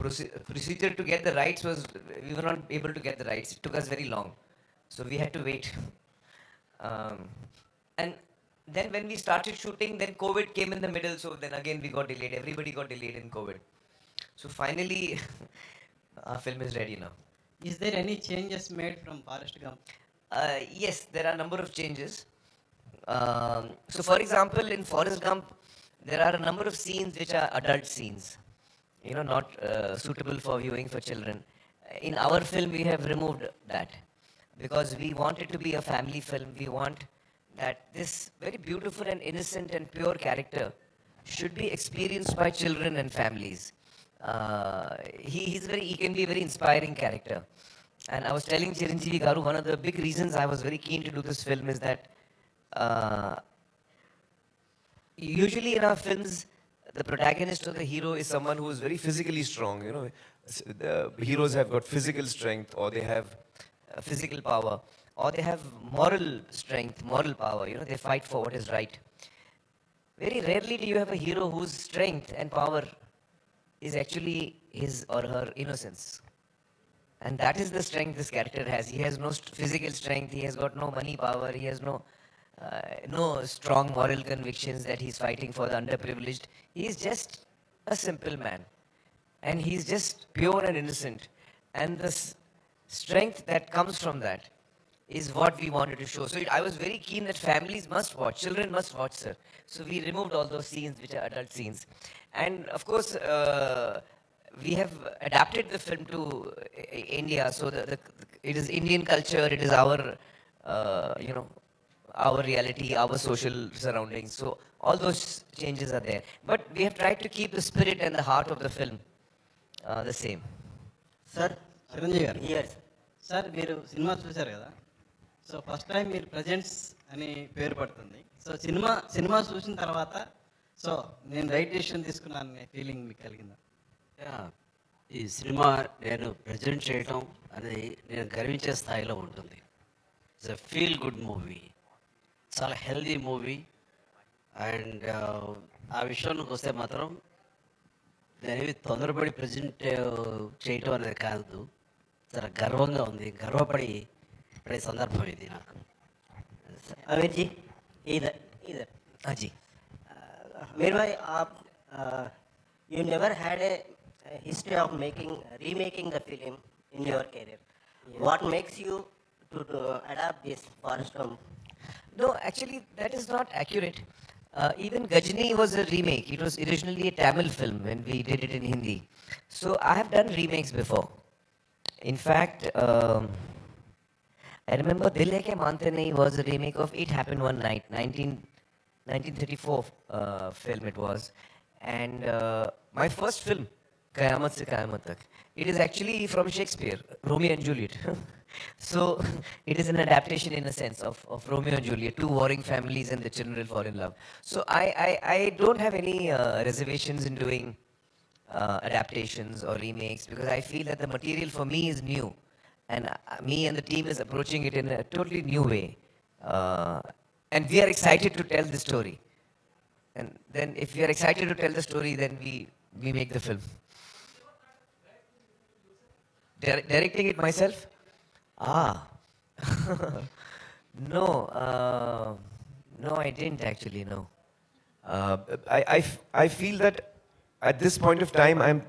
procedure to get the rights was, we were not able to get the rights. It took us very long. So we had to wait. Um, and then when we started shooting, then COVID came in the middle. So then again we got delayed. Everybody got delayed in COVID. So finally, our film is ready now. Is there any changes made from Forrest Gump? Yes, there are a number of changes. So for example, in Forrest Gump, there are a number of scenes which are adult scenes, not suitable for viewing for children. In our film, we have removed that because we want it to be a family film. We want that this very beautiful and innocent and pure character should be experienced by children and families. He can be a very inspiring character. And I was telling Chiranjeevi Garu, one of the big reasons I was very keen to do this film is that uh, usually in our films, the protagonist or the hero is someone who is very physically strong. The heroes have got physical strength, or they have physical power, or they have moral strength, moral power. They fight for what is right. Very rarely do you have a hero whose strength and power is actually his or her innocence. And that is the strength this character has. He has no physical strength, he has got no money power, he has no strong moral convictions that he's fighting for the underprivileged. He is just a simple man. And he's just pure and innocent. And the strength that comes from that is what we wanted to show. So I was very keen that families must watch, children must watch, sir. So we removed all those scenes which are adult scenes. And of course, we have adapted the film to India, so it is Indian culture, it is our, our reality, our social surroundings. So all those changes are there. But we have tried to keep the spirit and the heart of the film the same. Sir Chiranjeevi గారు, Yes. Sir మీరు cinema చూశారు కదా, so first time మీరు presents అని పేరు పడుతుంది. So cinema చూసిన తర్వాత సో నేను రైట్ డెసిషన్ తీసుకున్నాను ఫీలింగ్ మీకు కలిగిందా? ఈ సినిమా నేను ప్రజెంట్ చేయటం అనేది నేను గర్వించే స్థాయిలో ఉంటుంది. It's a feel good movie, చాలా హెల్దీ మూవీ. అండ్ ఆ విషయానికి వస్తే మాత్రం దాని తొందరపడి ప్రజెంట్ చేయటం అనేది కాదు, చాలా గర్వంగా ఉంది, గర్వపడి పడే సందర్భం ఇది నాకు. आमिर जी, इधर इधर हाँ जी. मेरे भाई आप you never had a history of remaking the film in your career. What makes you to adapt this Forrest Gump? No, actually, that is not accurate. Even Gajini was a remake. It was originally a Tamil film when we did it in Hindi. So I have done remakes before. In fact, I remember Dil Hai Ke Mante Nahi was a remake of It Happened One Night, 1934 film it was. And my first film, Qayamat Se Qayamat Tak, it is actually from Shakespeare, Romeo and Juliet. So it is an adaptation in a sense of Romeo and Juliet, two warring families and the children fall in love. So I don't have any reservations in doing adaptations or remakes, because I feel that the material for me is new. And me and the team is approaching it in a totally new way. And we are excited to tell the story. And then if we are excited to tell the story, then we make the film. Directing it myself? No, no, I didn't actually, no. I feel that at this point of time, I'm,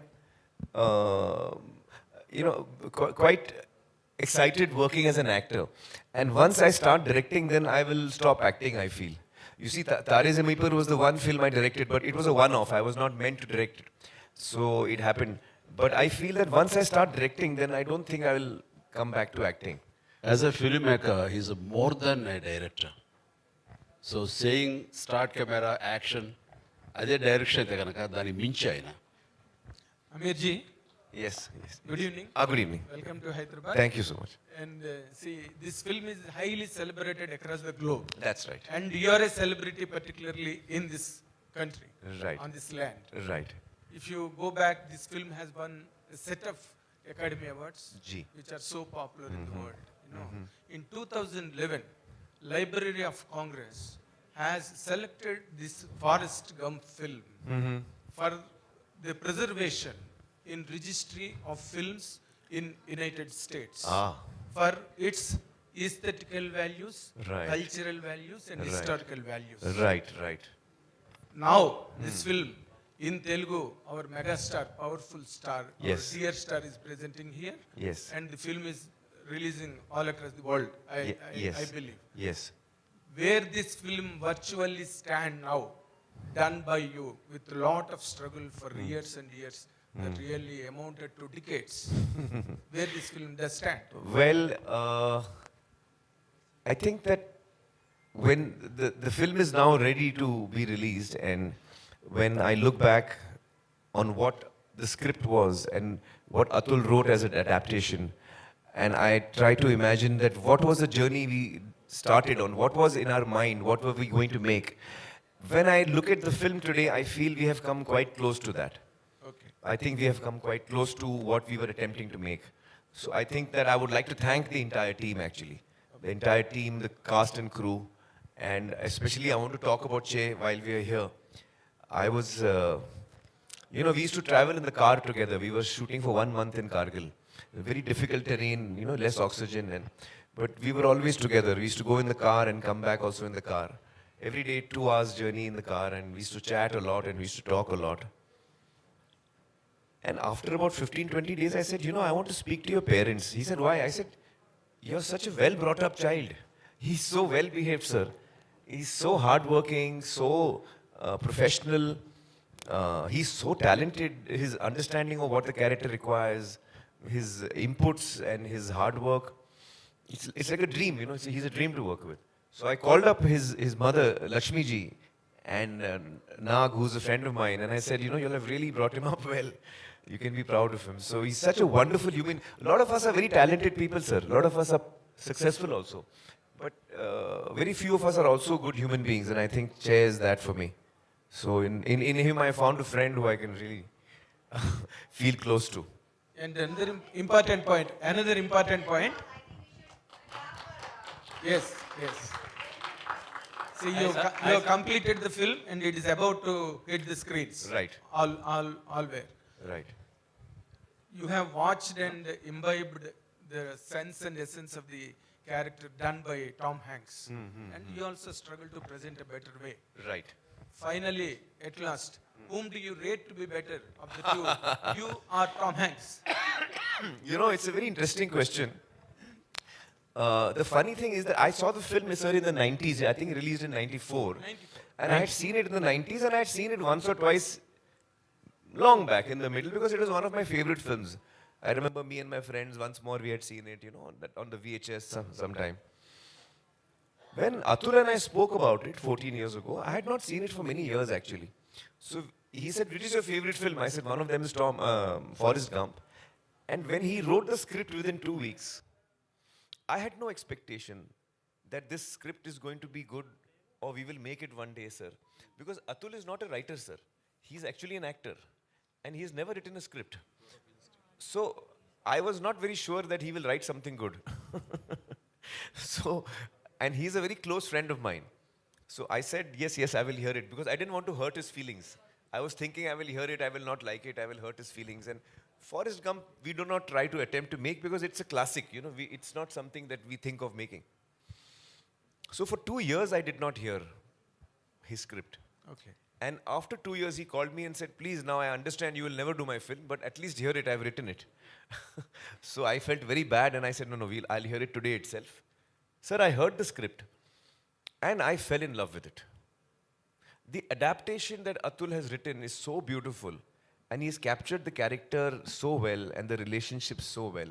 quite excited working as an actor. And once I start directing, then I will stop acting, I feel. You see, Tare Zameen Par was the one film I directed, but it was a one-off. I was not meant to direct it. So it happened. But I feel that once I start directing, then I don't think I will come back to acting. As a filmmaker, he's more than a director. So saying start camera, action, అదే direction అయితే కనుక దాన్ని మించి ఆయన. Aamir ji. Yes. Good evening. Good evening. Welcome to Hyderabad. Thank you so much. And see, this film is highly celebrated across the globe. That's right. And you are a celebrity, particularly in this country, Right. on this land. Right. If you go back, this film has won a set of Academy Awards, Gee. which are so popular in the world. In 2011, Library of Congress has selected this Forrest Gump film for the preservation in registry of films in United States Ah. for its aesthetical values, Right. cultural values, and Right. historical values. Right, right. Now, this film in Telugu, our megastar, powerful star, Yes. our dear star is presenting here. Yes. And the film is releasing all across the world, Yes. I believe. Yes. Where this film virtually stand now, done by you with a lot of struggle for years and years, that really amounted to decades. Where this film does stand. Well, I think that when the film is now ready to be released, and when I look back on what the script was and what Atul wrote as an adaptation, and I try to imagine that what was the journey we started on, what was in our mind, what were we going to make. When I look at the film today, I feel we have come quite close to that. Okay. I think we have come quite close to what we were attempting to make. So I think that I would like to thank the entire team actually. The entire team, the cast and crew, and especially I want to talk about Che while we are here. I was, we used to travel in the car together. We were shooting for 1 month in Kargil. Very difficult terrain, less oxygen, but we were always together. We used to go in the car and come back also in the car. Every day, 2 hours journey in the car, and we used to chat a lot and we used to talk a lot. And after about 15, 20 days, I said, I want to speak to your parents. He said, why? I said, you're such a well brought up child. He's so well behaved, sir. He's so hardworking, so professional. He's so talented. His understanding of what the character requires, his inputs and his hard work. It's like a dream, he's a dream to work with. So I called up his mother, Lakshmi ji, and Nag, who's a friend of mine, and I said, you'll have really brought him up well. You can be proud of him. So he's such a wonderful human. A lot of us are very talented people, sir. A lot of us are successful also. But very few of us are also good human beings, and I think Che is that for me. So in him, I found a friend who I can really feel close to. And another important point. Yes. See, you have completed the film and it is about to hit the screens. Right. All where. Right. You have watched and imbibed the sense and essence of the character done by Tom Hanks. And you also struggle to present a better way. Right. Finally, at last, whom do you rate to be better of the two? You or Tom Hanks? It's a very interesting question. The funny thing is that I saw the film, sir, in the 90s. I think released in 94. And I had seen it in the 90s, and I had seen it once or twice long back in the middle because it was one of my favorite films. I remember me and my friends, once more we had seen it, on the VHS sometime. When Atul and I spoke about it 14 years ago, I had not seen it for many years actually. So he said, which is your favorite film? I said, one of them is Forrest Gump. And when he wrote the script within 2 weeks, I had no expectation that this script is going to be good or we will make it one day, sir. Because Atul is not a writer, sir. He's actually an actor. And he has never written a script. So I was not very sure that he will write something good. And he's a very close friend of mine. So I said, yes, I will hear it. Because I didn't want to hurt his feelings. I was thinking I will hear it, I will not like it, I will hurt his feelings. And Forrest Gump, we do not try to attempt to make because it's a classic, it's not something that we think of making. So for 2 years, I did not hear his script. Okay. And after 2 years, he called me and said, please, now I understand you will never do my film, but at least hear it, I've written it. So I felt very bad and I said, no, I'll hear it today itself. Sir, I heard the script and I fell in love with it. The adaptation that Atul has written is so beautiful. And he's captured the character so well and the relationship so well.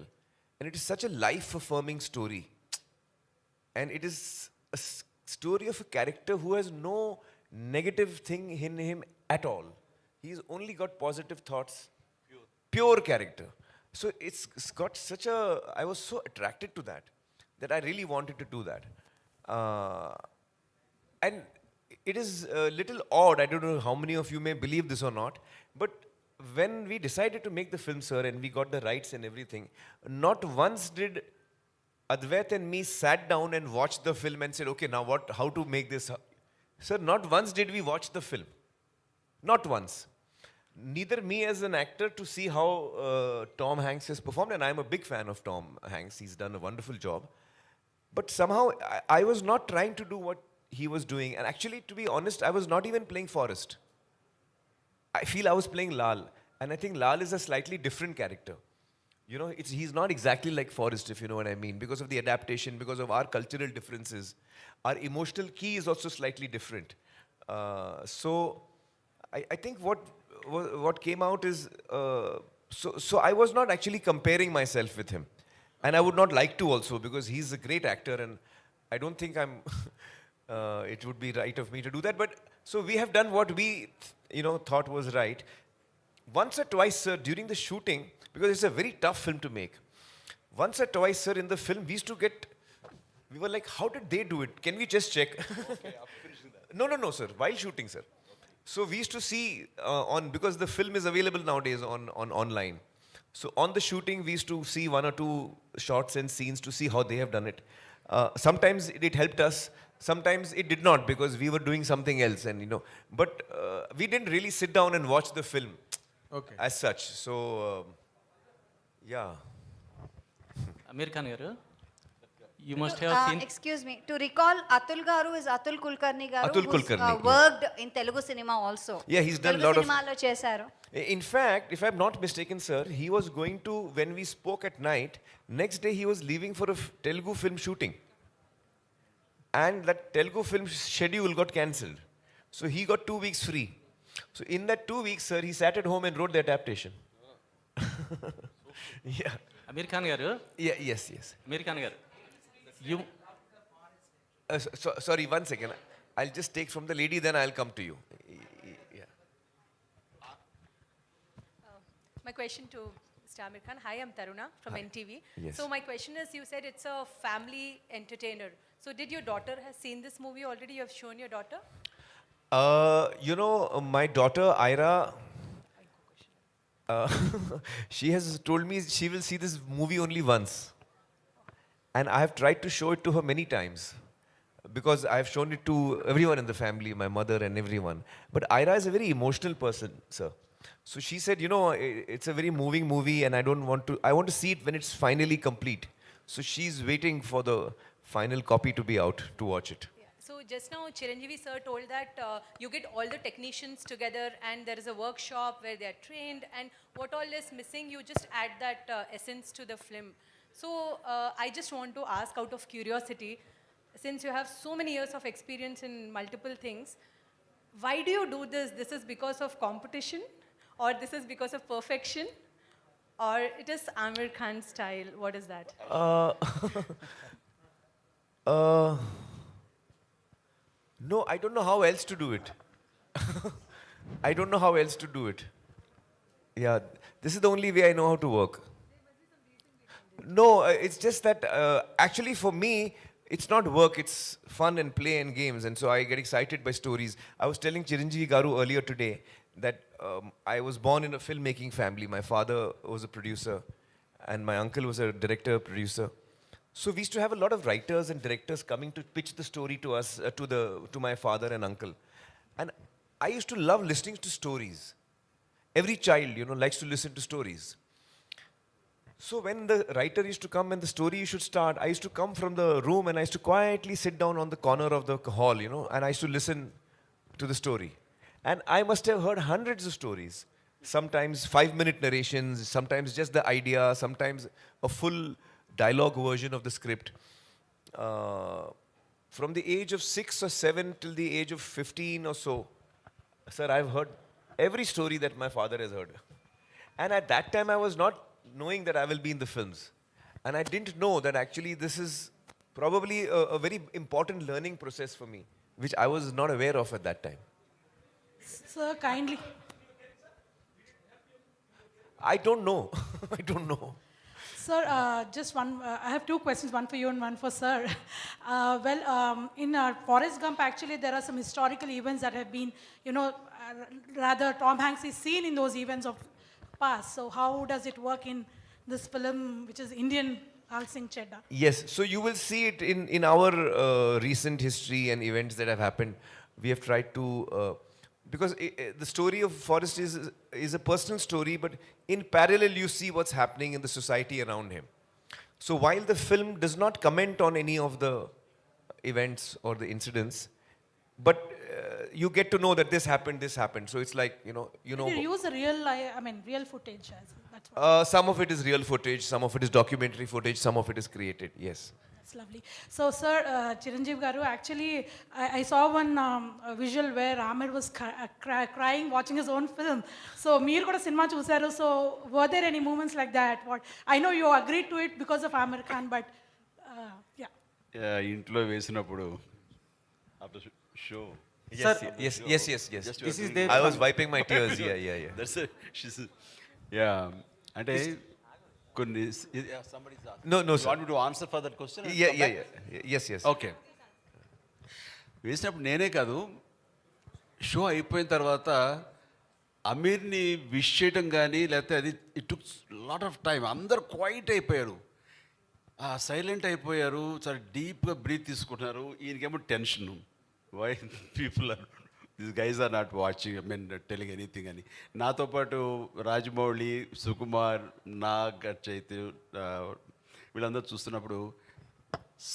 And it is such a life-affirming story. And it is a story of a character who has no negative thing in him at all. He's only got positive thoughts. Pure character. So it's got such a... I was so attracted to that I really wanted to do that. And it is a little odd. I don't know how many of you may believe this or not. But when we decided to make the film, sir, and we got the rights and everything, not once did Advait and me sat down and watched the film and said, okay, now how to make this? Sir, not once did we watch the film. Not once. neither me as an actor to see how Tom Hanks has performed, and I'm a big fan of Tom Hanks. He's done a wonderful job. But somehow I was not trying to do what he was doing. And actually, to be honest, I was not even playing Forrest. I feel I was playing Lal. And I think Lal is a slightly different character. You know, he's not exactly like Forrest, if you know what I mean, because of the adaptation, because of our cultural differences. Our emotional key is also slightly different. So I think what came out is, so I was not actually comparing myself with him. And I would not like to also, because he's a great actor and I don't think it would be right of me to do that. But so we have done what we, thought was right. Once or twice, sir, during the shooting, because it's a very tough film to make. Once or twice, sir, in the film, we were like, how did they do it? Can we just check? Okay, I'm finishing that. No, sir, while shooting, sir. So we used to see because the film is available nowadays on online. So on the shooting, we used to see one or two shots and scenes to see how they have done it. Sometimes it helped us. Sometimes it did not, because we were doing something else, and But we didn't really sit down and watch the film. Okay. As such. So, yeah. Aamir Khan garu, you must have seen. Excuse me. To recall, Atul Garu is Atul Kulkarni Garu, Atul who's Kulkarni, worked in Telugu cinema also. Yeah, he's done a Telugu lot of. cinema lo chesaru. In fact, if I'm not mistaken, sir, he was going to, when we spoke at night, next day he was leaving for a Telugu film shooting. And that Telugu film schedule got cancelled. So he got 2 weeks free. So in that 2 weeks, sir, he sat at home and wrote the adaptation. Yeah. Aamir Khan garu. Yeah. Yes. Aamir Khan garu. You. Sorry, 1 second. I'll just take from the lady, then I'll come to you. Yeah. My question to Mr. Aamir Khan. Hi, I'm Taruna from NTV. Yes. So my question is, you said it's a family entertainer. So did your daughter has seen this movie already? You have shown your daughter? My daughter, Ira, she has told me she will see this movie only once. And I have tried to show it to her many times. Because I have shown it to everyone in the family, my mother and everyone. But Ira is a very emotional person, sir. So she said, it's a very moving movie and I want to see it when it's finally complete. So she's waiting for the final copy to be out to watch it. Yeah. So just now Chiranjeevi sir told that you get all the technicians together and there is a workshop where they are trained, and what all is missing, you just add that essence to the film. So I just want to ask out of curiosity, since you have so many years of experience in multiple things, why do you do this? This is because of competition, or this is because of perfection, or it is Aamir Khan style? What is that? No, I don't know how else to do it. I don't know how else to do it. Yeah, this is the only way I know how to work. No, it's just that actually for me, it's not work, it's fun and play and games. And so I get excited by stories. I was telling Chiranjeevi Garu earlier today that I was born in a filmmaking family. My father was a producer and my uncle was a director, producer. So we used to have a lot of writers and directors coming to pitch the story to us, to my father and uncle. And I used to love listening to stories. Every child, likes to listen to stories. So when the writer used to come and the story should start, I used to come from the room and I used to quietly sit down on the corner of the hall, and I used to listen to the story. And I must have heard hundreds of stories. Sometimes 5-minute narrations, sometimes just the idea, sometimes a full dialogue version of the script. From the age of 6 or 7 till the age of 15 or so, sir, I've heard every story that my father has heard. And at that time, I was not knowing that I will be in the films. And I didn't know that actually this is probably a very important learning process for me, which I was not aware of at that time. Sir, kindly. I don't know. I don't know. Sir, just one, I have two questions, one for you and one for sir. In Forrest Gump, actually, there are some historical events that have been, rather Tom Hanks is seen in those events of past. So how does it work in this film, which is Indian Laal Singh Chaddha? Yes, so you will see it in our recent history and events that have happened. We have tried to because the story of Forrest is a personal story, but in parallel you see what's happening in the society around him. So while the film does not comment on any of the events or the incidents, but you get to know that this happened. So it's like, you know. Did you use a real footage? That's what. Some of it is real footage, some of it is documentary footage, some of it is created, yes. That's lovely. So, sir, Chiranjeevi garu, actually, I saw one visual where Aamir was crying watching his own film. So, meer kuda cinema chusaru. So, were there any moments like that? What I know you agreed to it because of Aamir Khan, but yeah. ఇంట్లో వేసినప్పుడు after show Yes. This is there. I was wiping my tears. Yeah. That's yeah అంటే కొన్ని No, sir. Want me to answer for that question Yeah. Yes. Okay వేసినప్పుడు నేనే కాదు show అయిపోయిన తర్వాత అమీర్ని wish చేయటం కానీ లేకపోతే అది it took lot of time అందరు క్వైట్ అయిపోయారు సైలెంట్ అయిపోయారు చాలా డీప్గా బ్రీత్ తీసుకుంటున్నారు ఈయనకేమో tension why people are this guys are not watching I mean telling anything అని నాతో పాటు రాజమౌళి సుకుమార్ నాగ్ చైతన్య వీళ్ళందరూ చూస్తున్నప్పుడు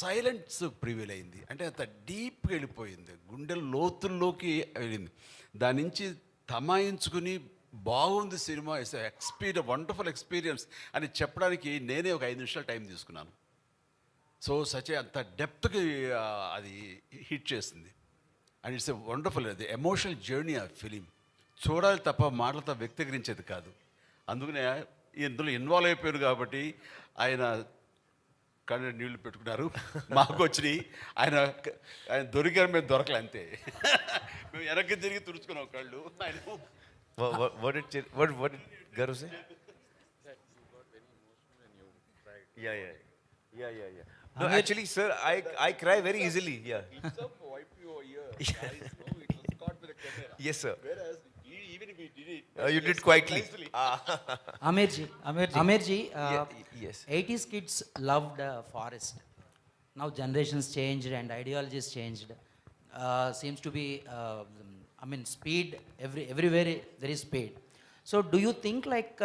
సైలెన్స్ ప్రివీల్ అయింది. అంటే అంత డీప్గా వెళ్ళిపోయింది, గుండెల లోతుల్లోకి వెళ్ళింది. దాని నుంచి తమాయించుకుని బాగుంది సినిమా, ఇట్స్ వండర్ఫుల్ ఎక్స్పీరియన్స్ అని చెప్పడానికి నేనే ఒక 5 నిమిషాలు టైం తీసుకున్నాను. సో అంత డెప్త్కి అది హిట్ చేస్తుంది. అండ్ ఇట్స్ ఎ వండర్ఫుల్, అది ఎమోషనల్ జర్నీ ఆ ఫిలిం. చూడాలి తప్ప మాటలతో వ్యక్తీకరించేది కాదు. అందుకనే ఇందులో ఇన్వాల్వ్ అయిపోయారు కాబట్టి ఆయన కళ్ళు నీళ్లు పెట్టుకున్నారు, మాకు వచ్చినాయి. ఆయన దొరికారు, మేము దొరకలే అంతే. మేము వెనక్కి తిరిగి తుడుచుకున్నాం కళ్ళు. ఆయన What did Garu say? Yeah. No, actually, sir, I cry very easily. Yeah. Yes, sir. Whereas even if he did it, You did quietly. Amirji, Yes. 80s kids loved Forest. Now generations changed and ideologies changed. Seems to be, speed, everywhere there is speed. So do you think like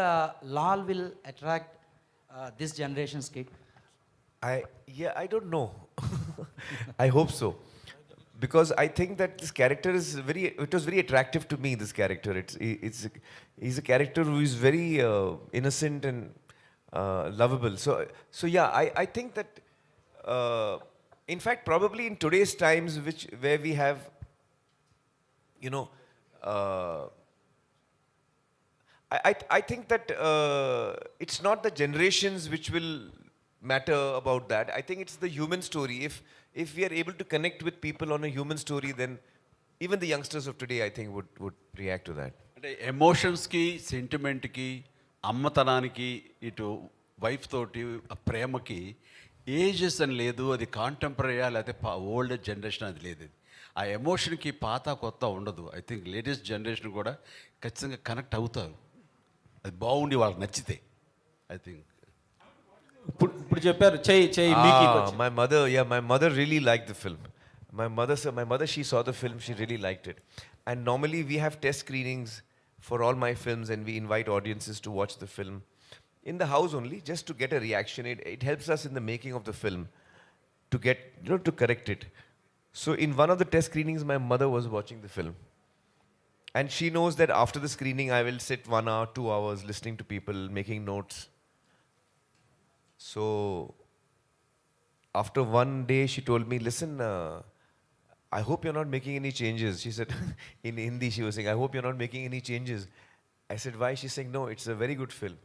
Laal will attract this generation's kid? I don't know. I hope so. Because I think that this character is it was very attractive to me, this character. He's a character who is very innocent and lovable. So yeah, I think that, in fact, probably in today's times, where we have, I think that it's not the generations which will matter about that. I think it's the human story. If we are able to connect with people on a human story, then even the youngsters of today, I think, would react to that. అంటే ఎమోషన్స్కి, సెంటిమెంట్కి, అమ్మతనానికి, ఇటు wife తోటి ఆ ప్రేమకి ages అని లేదు. అది కాంటెంపరీయా లేకపోతే old generation అది లేదు. ఆ ఎమోషన్కి పాత కొత్త ఉండదు. ఐ థింక్ లేటెస్ట్ జనరేషన్ కూడా ఖచ్చితంగా కనెక్ట్ అవుతారు, అది బాగుండి వాళ్ళకి నచ్చితే. ఐ థింక్ ఇప్పుడు చెప్పారు చెయ్యి my mother really liked the film. My mother, she saw the film, she really liked it. And normally we have test screenings for all my films, and we invite audiences to watch the film in the house only, just to get a reaction. It helps us in the making of the film to get, to correct it. So in one of the test screenings, my mother was watching the film, and she knows that after the screening I will sit 1 hour, 2 hours listening to people, making notes. So after one day she told me, listen, I hope you're not making any changes. She said, in Hindi she was saying, I hope you're not making any changes. I said, why? She's saying, no, it's a very good film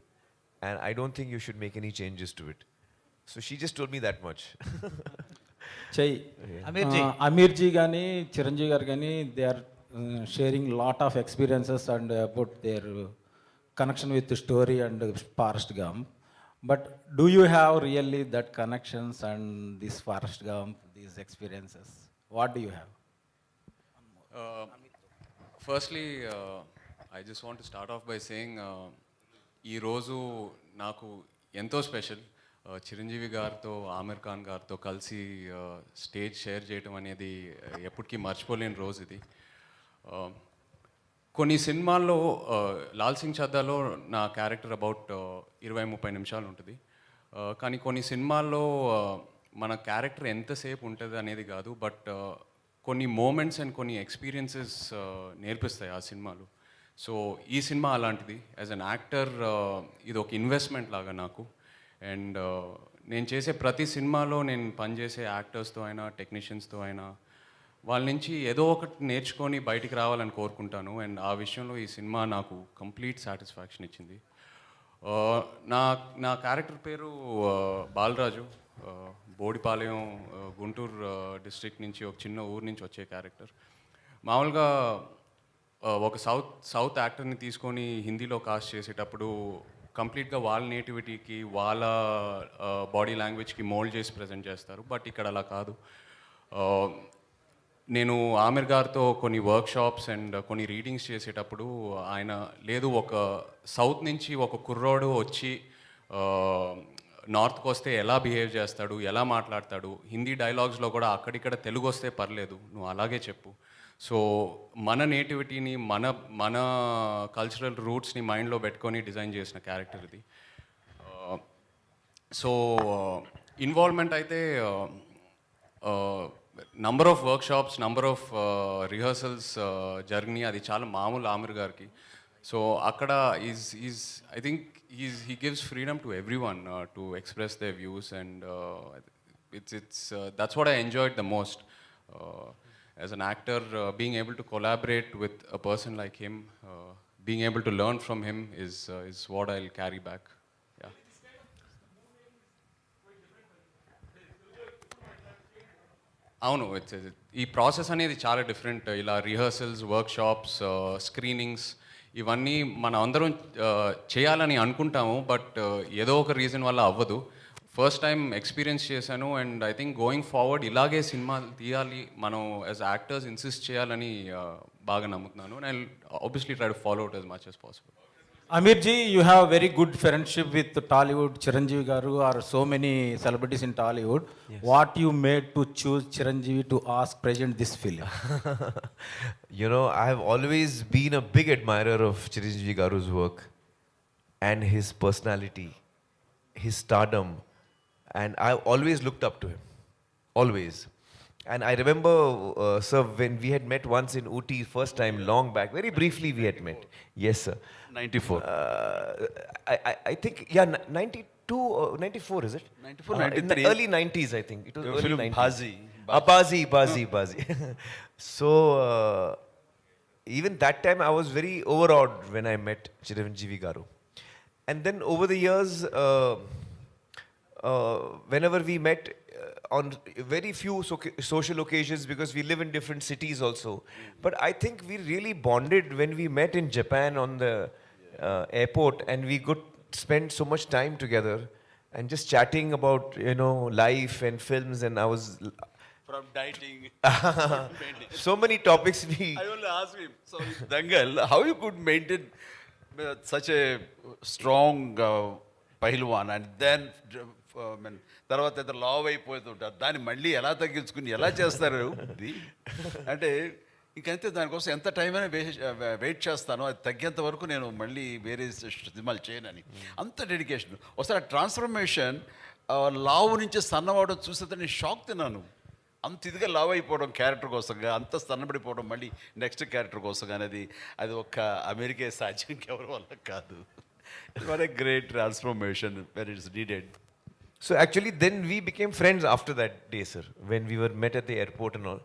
and I don't think you should make any changes to it. So she just told me that much. అమీర్జీ కానీ చిరంజీవి గారు కానీ they are sharing lot of experiences and about their connection with story and Forrest Gump. But do you have really that connections and this Forrest Gump, these experiences? What do you have? Firstly, I just want to start off by saying, ee roju naku ento special. Chiranjeevi గారితో, ఆమిర్ ఖాన్ గారితో కలిసి stage share చేయడం అనేది ఎప్పటికీ మర్చిపోలేని రోజు ఇది. కొన్ని సినిమాల్లో లాల్ సింగ్ చద్దాలో నా క్యారెక్టర్ అబౌట్ 20-30 నిమిషాలు ఉంటుంది. కానీ కొన్ని సినిమాల్లో మన క్యారెక్టర్ ఎంతసేపు ఉంటుంది అనేది కాదు, బట్ కొన్ని మూమెంట్స్ అండ్ కొన్ని ఎక్స్పీరియన్సెస్ నేర్పిస్తాయి ఆ సినిమాలు. సో ఈ సినిమా అలాంటిది. యాజ్ అన్ యాక్టర్ ఇది ఒక ఇన్వెస్ట్మెంట్ లాగా నాకు. అండ్ నేను చేసే ప్రతి సినిమాలో నేను పనిచేసే యాక్టర్స్తో అయినా టెక్నీషియన్స్తో అయినా వాళ్ళ నుంచి ఏదో ఒకటి నేర్చుకొని బయటికి రావాలని కోరుకుంటాను. అండ్ ఆ విషయంలో ఈ సినిమా నాకు కంప్లీట్ సాటిస్ఫాక్షన్ ఇచ్చింది. నా నా క్యారెక్టర్ పేరు బాలరాజు. బోడిపాలెం, గుంటూరు డిస్ట్రిక్ట్ నుంచి, ఒక చిన్న ఊరు నుంచి వచ్చే క్యారెక్టర్. మామూలుగా ఒక సౌత్ యాక్టర్ని తీసుకొని హిందీలో కాస్ట్ చేసేటప్పుడు కంప్లీట్గా వాళ్ళ నేటివిటీకి, వాళ్ళ బాడీ లాంగ్వేజ్కి మోల్డ్ చేసి ప్రజెంట్ చేస్తారు. బట్ ఇక్కడ అలా కాదు. నేను ఆమిర్ గారితో కొన్ని వర్క్షాప్స్ అండ్ కొన్ని రీడింగ్స్ చేసేటప్పుడు ఆయన లేదు, ఒక సౌత్ నుంచి ఒక కుర్రోడు వచ్చి నార్త్కి వస్తే ఎలా బిహేవ్ చేస్తాడు, ఎలా మాట్లాడతాడు, హిందీ డైలాగ్స్లో కూడా అక్కడిక్కడ తెలుగు వస్తే పర్లేదు, నువ్వు అలాగే చెప్పు. సో మన నేటివిటీని, మన కల్చరల్ రూట్స్ని మైండ్లో పెట్టుకొని డిజైన్ చేసిన క్యారెక్టర్ ఇది. సో ఇన్వాల్వ్మెంట్ అయితే number of workshops, number of rehearsals జరిగినాయి. అది చాలా మామూలు ఆమిర్ గారికి. సో అక్కడ I think he gives freedom to everyone to express their views, and that's what I enjoyed the most. As an actor, being able to collaborate with a person like him, being able to learn from him is what I'll carry back. Yeah. అవును, ఈ process అనేది చాలా different. ఇలా rehearsals, workshops, screenings ఇవన్నీ మనం అందరం చేయాలని అనుకుంటాము, బట్ ఏదో ఒక రీజన్ వల్ల అవ్వదు. ఫస్ట్ టైం ఎక్స్పీరియన్స్ చేశాను. And I think going forward ఇలాగే సినిమాలు తీయాలి, మనం యాజ్ యాక్టర్స్ ఇన్సిస్ట్ చేయాలని బాగా నమ్ముతున్నాను. And obviously try to follow it as much as possible. Aamir ji, you have very good friendship with Tollywood, Chiranjeevi garu, or so many celebrities in Tollywood. Yes. What you made to choose Chiranjeevi to ask present this film? You know, I have always been a big admirer of Chiranjeevi garu's work and his personality, his stardom, and I've always looked up to him, always. And I remember, sir, when we had met once in Ooty, first time, long back, very briefly we had met. Yes, sir. 94. I think, yeah, 92 or 94, is it? 94, 93. In the early 90s, I think. It was early Film 90s. Bazi. So, even that time I was very overawed when I met Chiranjeevi garu. And then over the years, whenever we met, on very few social occasions, because we live in different cities also. But I think we really bonded when we met in Japan on the airport, and we could spend so much time together and just chatting about, you know, life and films. And I was from dieting, so many topics we. I only asked him, so Dangal, how you could maintain such a strong pahilwan, and then తర్వాత ఇద్దరు లావ్ అయిపోతుంటారు, దాన్ని మళ్ళీ ఎలా తగ్గించుకుని ఎలా చేస్తారు అంటే ఇంకంతే. దానికోసం ఎంత టైం అయినా వెయిట్ చేస్తాను, అది తగ్గేంత వరకు నేను మళ్ళీ వేరే సినిమాలు చేయనని. అంత డెడికేషన్. ఒకసారి ఆ ట్రాన్స్ఫర్మేషన్, లావు నుంచి సన్నమవడం చూస్తే నేను షాక్ తిన్నాను. అంత ఇదిగా లావ్ అయిపోవడం క్యారెక్టర్ కోసంగా, అంత సన్నబడిపోవడం మళ్ళీ నెక్స్ట్ క్యారెక్టర్ కోసం అనేది, అది ఒక్క అమెరికా సాధ్యం ఎవరి వల్ల కాదు. What a great transformation where it's needed. So actually then we became friends after that day, sir, when we were met at the airport and all.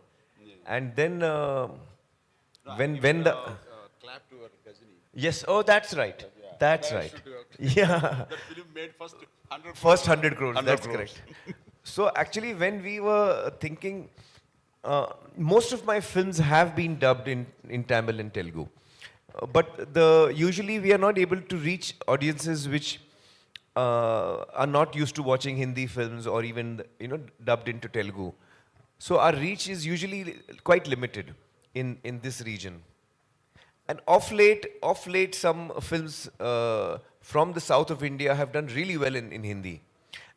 And then when the clap to her Gajini. Yes, oh that's right. That's right. Yeah. That film made first 100 crores. That's 100 crores. correct. So actually when we were thinking, most of my films have been dubbed in Tamil and Telugu. But usually we are not able to reach audiences which are not used to watching Hindi films or even, you know, dubbed into Telugu. So our reach is usually quite limited in this region. And of late some films from the south of India have done really well in Hindi.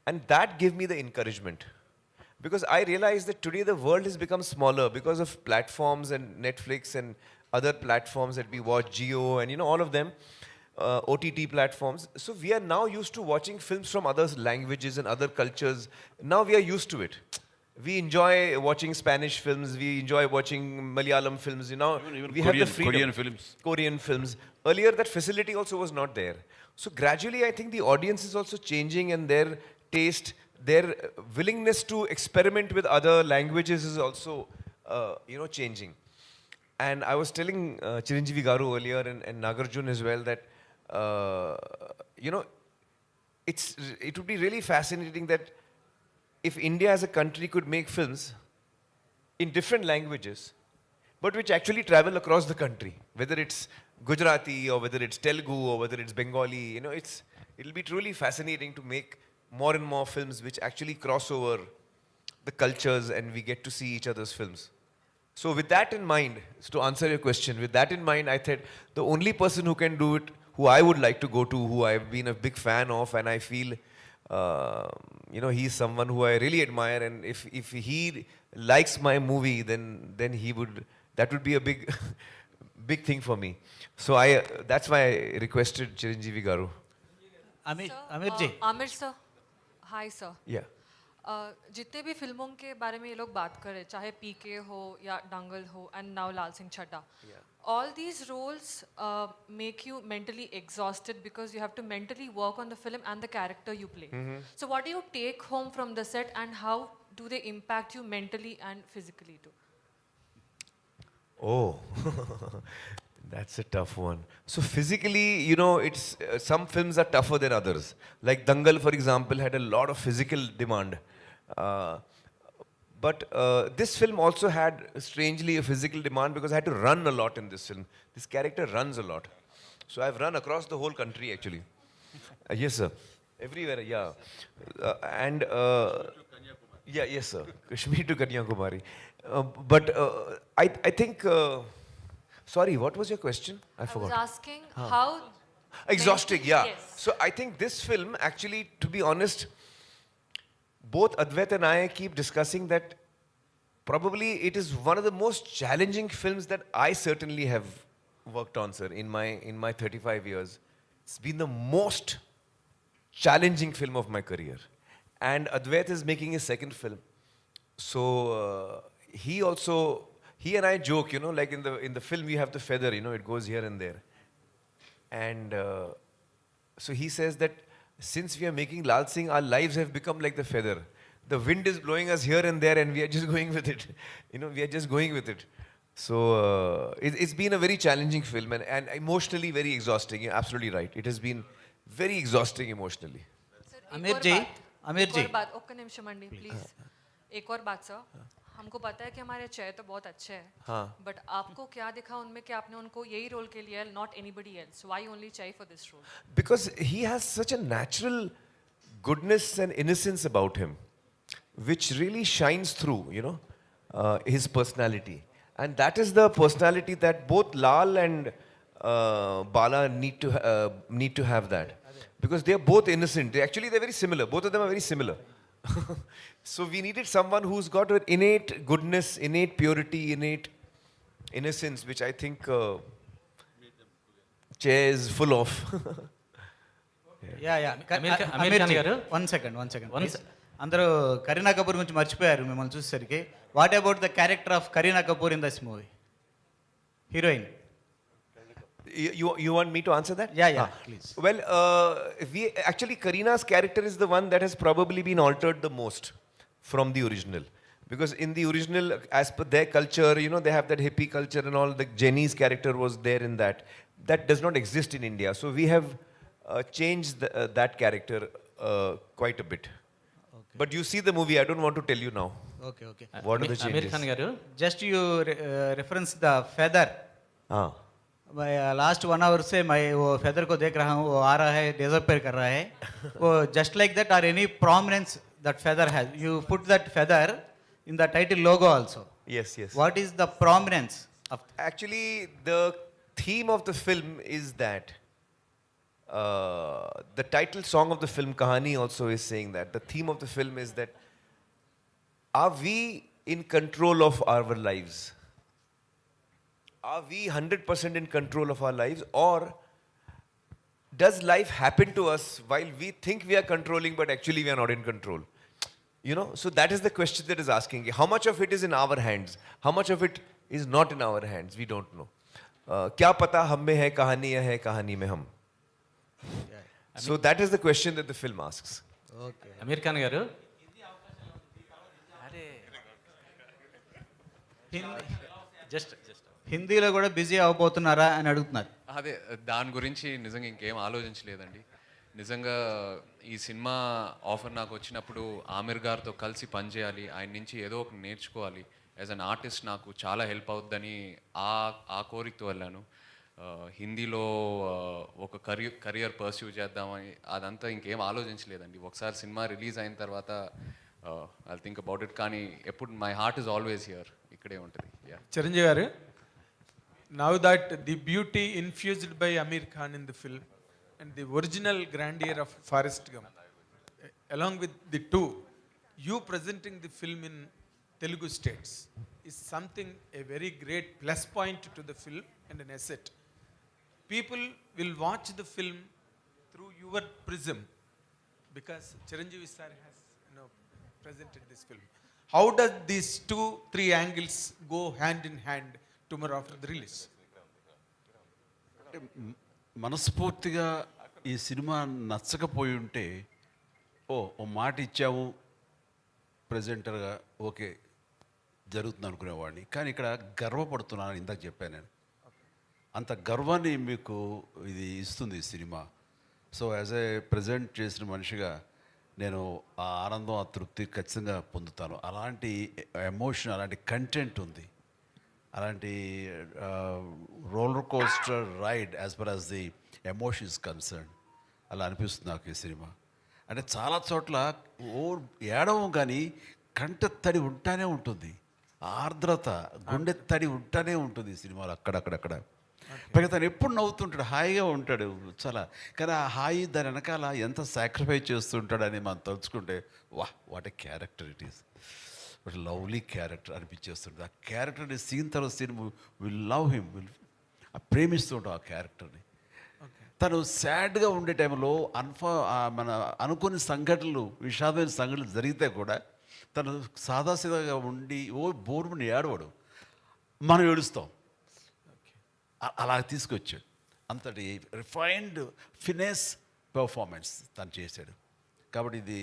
And that gave me the encouragement. Because I realized that today the world has become smaller because of platforms and Netflix and other platforms that we watch, Geo and all of them, OTT platforms. So we are now used to watching films from other languages and other cultures. Now we are used to it. We enjoy watching Spanish films. We enjoy watching Malayalam films. Even we have the freedom. Korean films. Korean films. Earlier, that facility also was not there. So gradually, I think the audience is also changing, and their taste, their willingness to experiment with other languages is also, changing. And I was telling Chiranjeevi Garu earlier and Nagarjun as well that, it would be really fascinating that if India as a country could make films in different languages, but which actually travel across the country, whether it's Gujarati or whether it's Telugu or whether it's Bengali, it'll be truly fascinating to make more and more films which actually cross over the cultures and we get to see each other's films. So with that in mind, to answer your question, with that in mind, I thought the only person who can do it, who I would like to go to, who I've been a big fan of, and I feel, he's someone who I really admire, and if he likes my movie, then that would be a big, big thing for me. So that's why I requested Chiranjeevi Garu. Aamir ji. Aamir sir, hi sir. Yeah. जितने भी फिल्मों के बारे में ये लोग बात कर रहे हैं, चाहे पीके हो या दंगल हो and now Laal Singh Chaddha, all these roles make you mentally exhausted because you have to mentally work on the film and the character you play. So what do you take home from the set and how do they impact you mentally and physically too? Oh, that's a tough one. So physically, it's some films are tougher than others. Like Dangal, for example, had a lot of physical demand. But this film also had, strangely, a physical demand because I had to run a lot in this film. This character runs a lot. So I've run across the whole country, actually. Yes, sir. Everywhere, yeah. Yes, sir. Kashmir to Kanyakumari. But I think... sorry, what was your question? I forgot. I was asking how... Exhausting, yeah. Yes. So I think this film, actually, to be honest, both Advait and I keep discussing that probably it is one of the most challenging films that I certainly have worked on, sir, in my 35 years. It's been the most challenging film of my career. And Advait is making his second film. So he and I joke, like in the film you have the feather, it goes here and there. And so he says that since we are making Laal Singh, our lives have become like the feather. The wind is blowing us here and there and we are just going with it. We are just going with it. So it's been a very challenging film and emotionally very exhausting. You're absolutely right. It has been very exhausting emotionally. Aamir ji. एक और बात, okay निमिषम अंडी please. एक और बात sir, हमको पता है कि हमारे चेहरे तो बहुत अच्छे हैं, बट आपको क्या दिखा उनमें कि आपने उनको यही रोल के लिए, not anybody else? Why only Chai for this role? Because he has such a natural goodness and innocence about him, which really shines through, his personality. And that is the personality that both Lal and Bala need to have that. Because they are both innocent. They're very similar. Both of them are very similar. So we needed someone who's got an innate goodness, innate purity, innate innocence, which I think Che is full of. Aamir ji, one second. అందరూ కరీనా కపూర్ గురించి మర్చిపోయారు మిమ్మల్ని చూసేసరికి. What about the character of Kareena Kapoor in this movie? Heroine. You want me to answer that? Yeah, please. Well, Karina's character is the one that has probably been altered the most from the original. Because in the original, as per their culture, they have that hippie culture and all. The Jenny's character was there in that. That does not exist in India. So we have changed that character quite a bit. Okay. But you see the movie, I don't want to tell you now. Okay. What are the changes? Aamir Khan garu, Just you reference the feather. Last 1 hour से मैं वो feather को देख रहा हूँ, वो आ रहा है, डिसअपियर कर रहा है. वो just like that are any prominence that feather has, you put that feather in the title logo also. Yes. What is the prominence of? Actually, the theme of the film is that the title song of the film Kahani also is saying that the theme of the film is that are we in control of our lives? are we 100% in control of our lives, or does life happen to us while we think we are controlling but actually we are not in control? You know, so that is the question that is asking. How much of it is in our hands? How much of it is not in our hands? We don't know. क्या पता हम में है कहानी या है कहानी में हम? So that is the question that the film asks. Okay Aamir Khan garu just హిందీలో కూడా బిజీ అవబోతున్నారా అని అడుగుతున్నారు. అదే దాని గురించి నిజంగా ఇంకేం ఆలోచించలేదండి. నిజంగా ఈ సినిమా ఆఫర్ నాకు వచ్చినప్పుడు ఆమిర్ గారితో కలిసి పనిచేయాలి, ఆయన నుంచి ఏదో ఒక నేర్చుకోవాలి, యాజ్ అన్ ఆర్టిస్ట్ నాకు చాలా హెల్ప్ అవుద్దని ఆ కోరికతో వెళ్ళాను. హిందీలో ఒక కెరియర్ పర్స్యూ చేద్దామని అదంతా ఇంకేం ఆలోచించలేదండి. ఒకసారి సినిమా రిలీజ్ అయిన తర్వాత ఐ థింక్ అబౌట్ ఇట్. కానీ ఎప్పుడు my heart is always here, ఇక్కడే ఉంటుంది. చిరంజీవి గారు, now that the beauty infused by Aamir Khan in the film and the original grandeur of Forrest Gump, along with the two, you presenting the film in Telugu states is something a very great plus point to the film and an asset. People will watch the film through your prism because Chiranjeevi sir has presented this film. How does these 2-3 angles go hand in hand tomorrow after the release? మనస్ఫూర్తిగా ఈ cinema నచ్చకపోయి ఉంటే ఓ మాట ఇచ్చాము ప్రజెంటర్గా, okay జరుగుతుంది అనుకునేవాడిని. కానీ ఇక్కడ గర్వపడుతున్నాను, ఇందాక చెప్పాను నేను. అంత గర్వాన్ని మీకు ఇది ఇస్తుంది ఈ cinema. So as a present చేసిన మనిషిగా నేను ఆ ఆనందం, ఆ తృప్తి ఖచ్చితంగా పొందుతాను. అలాంటి ఎమోషన్, అలాంటి కంటెంట్ ఉంది, అలాంటి roller coaster ride as per as the emotion is concern. అలా అనిపిస్తుంది నాకు ఈ సినిమా. అంటే చాలా చోట్ల ఏడవం కానీ కంట తడి ఉంటానే ఉంటుంది, ఆర్ద్రత, గుండె తడి ఉంటానే ఉంటుంది ఈ సినిమాలో అక్కడక్కడక్కడ. పైగా తను ఎప్పుడు నవ్వుతుంటాడు, హాయిగా ఉంటాడు చాలా. కానీ ఆ హాయి దాని వెనకాల ఎంత సాక్రిఫైస్ చేస్తుంటాడని మనం తలుచుకుంటే what a character it is, but lovely character అనిపించేస్తుంది. ఆ క్యారెక్టర్ని సీన్ తర్వాత సీన్ విల్ లవ్ హిమ్, ప్రేమిస్తుంటాం ఆ క్యారెక్టర్ని. తను సాడ్గా ఉండే టైంలో మన అనుకోని సంఘటనలు, విషాదమైన సంఘటనలు జరిగితే కూడా తను సాదాసీదాగా ఉండి బోర్మని ఏడవడు, మనం ఏడుస్తాం. అలా తీసుకొచ్చాడు. అంతటి రిఫైన్డ్ ఫినెస్ పర్ఫార్మెన్స్ తను చేశాడు. కాబట్టి ఇది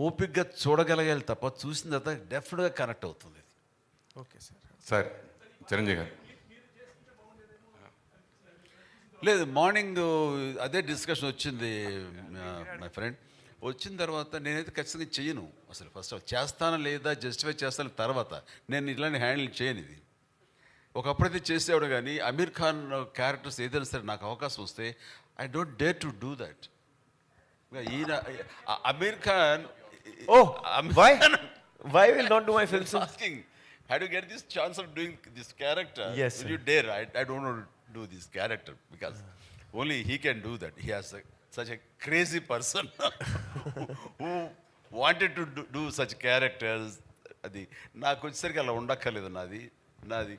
ఓపికగా చూడగలగాలి తప్ప చూసిన తర్వాత డెఫినెట్గా కనెక్ట్ అవుతుంది. Okay sir. సార్ చిరంజీవి గారు, లేదు మార్నింగ్ అదే డిస్కషన్ వచ్చింది మై ఫ్రెండ్. వచ్చిన తర్వాత నేనైతే ఖచ్చితంగా చెయ్యను అసలు. ఫస్ట్ చేస్తానా లేదా జస్టిఫై చేస్తాను తర్వాత, నేను ఇలాంటి హ్యాండిల్ చేయను. ఇది ఒకప్పుడైతే చేసేవాడు, కానీ అమీర్ ఖాన్ క్యారెక్టర్స్ ఏదైనా సరే నాకు అవకాశం వస్తే I don't dare to do that. ఈయన Aamir Khan, why will not do my films? asking, how do you get this chance of doing this character? Yes, will you dare? I don't want to do this character because only he can do that. He has such a crazy person who wanted to do such characters. అది నాకు వచ్చేసరికి అలా ఉండక్కర్లేదు. నాది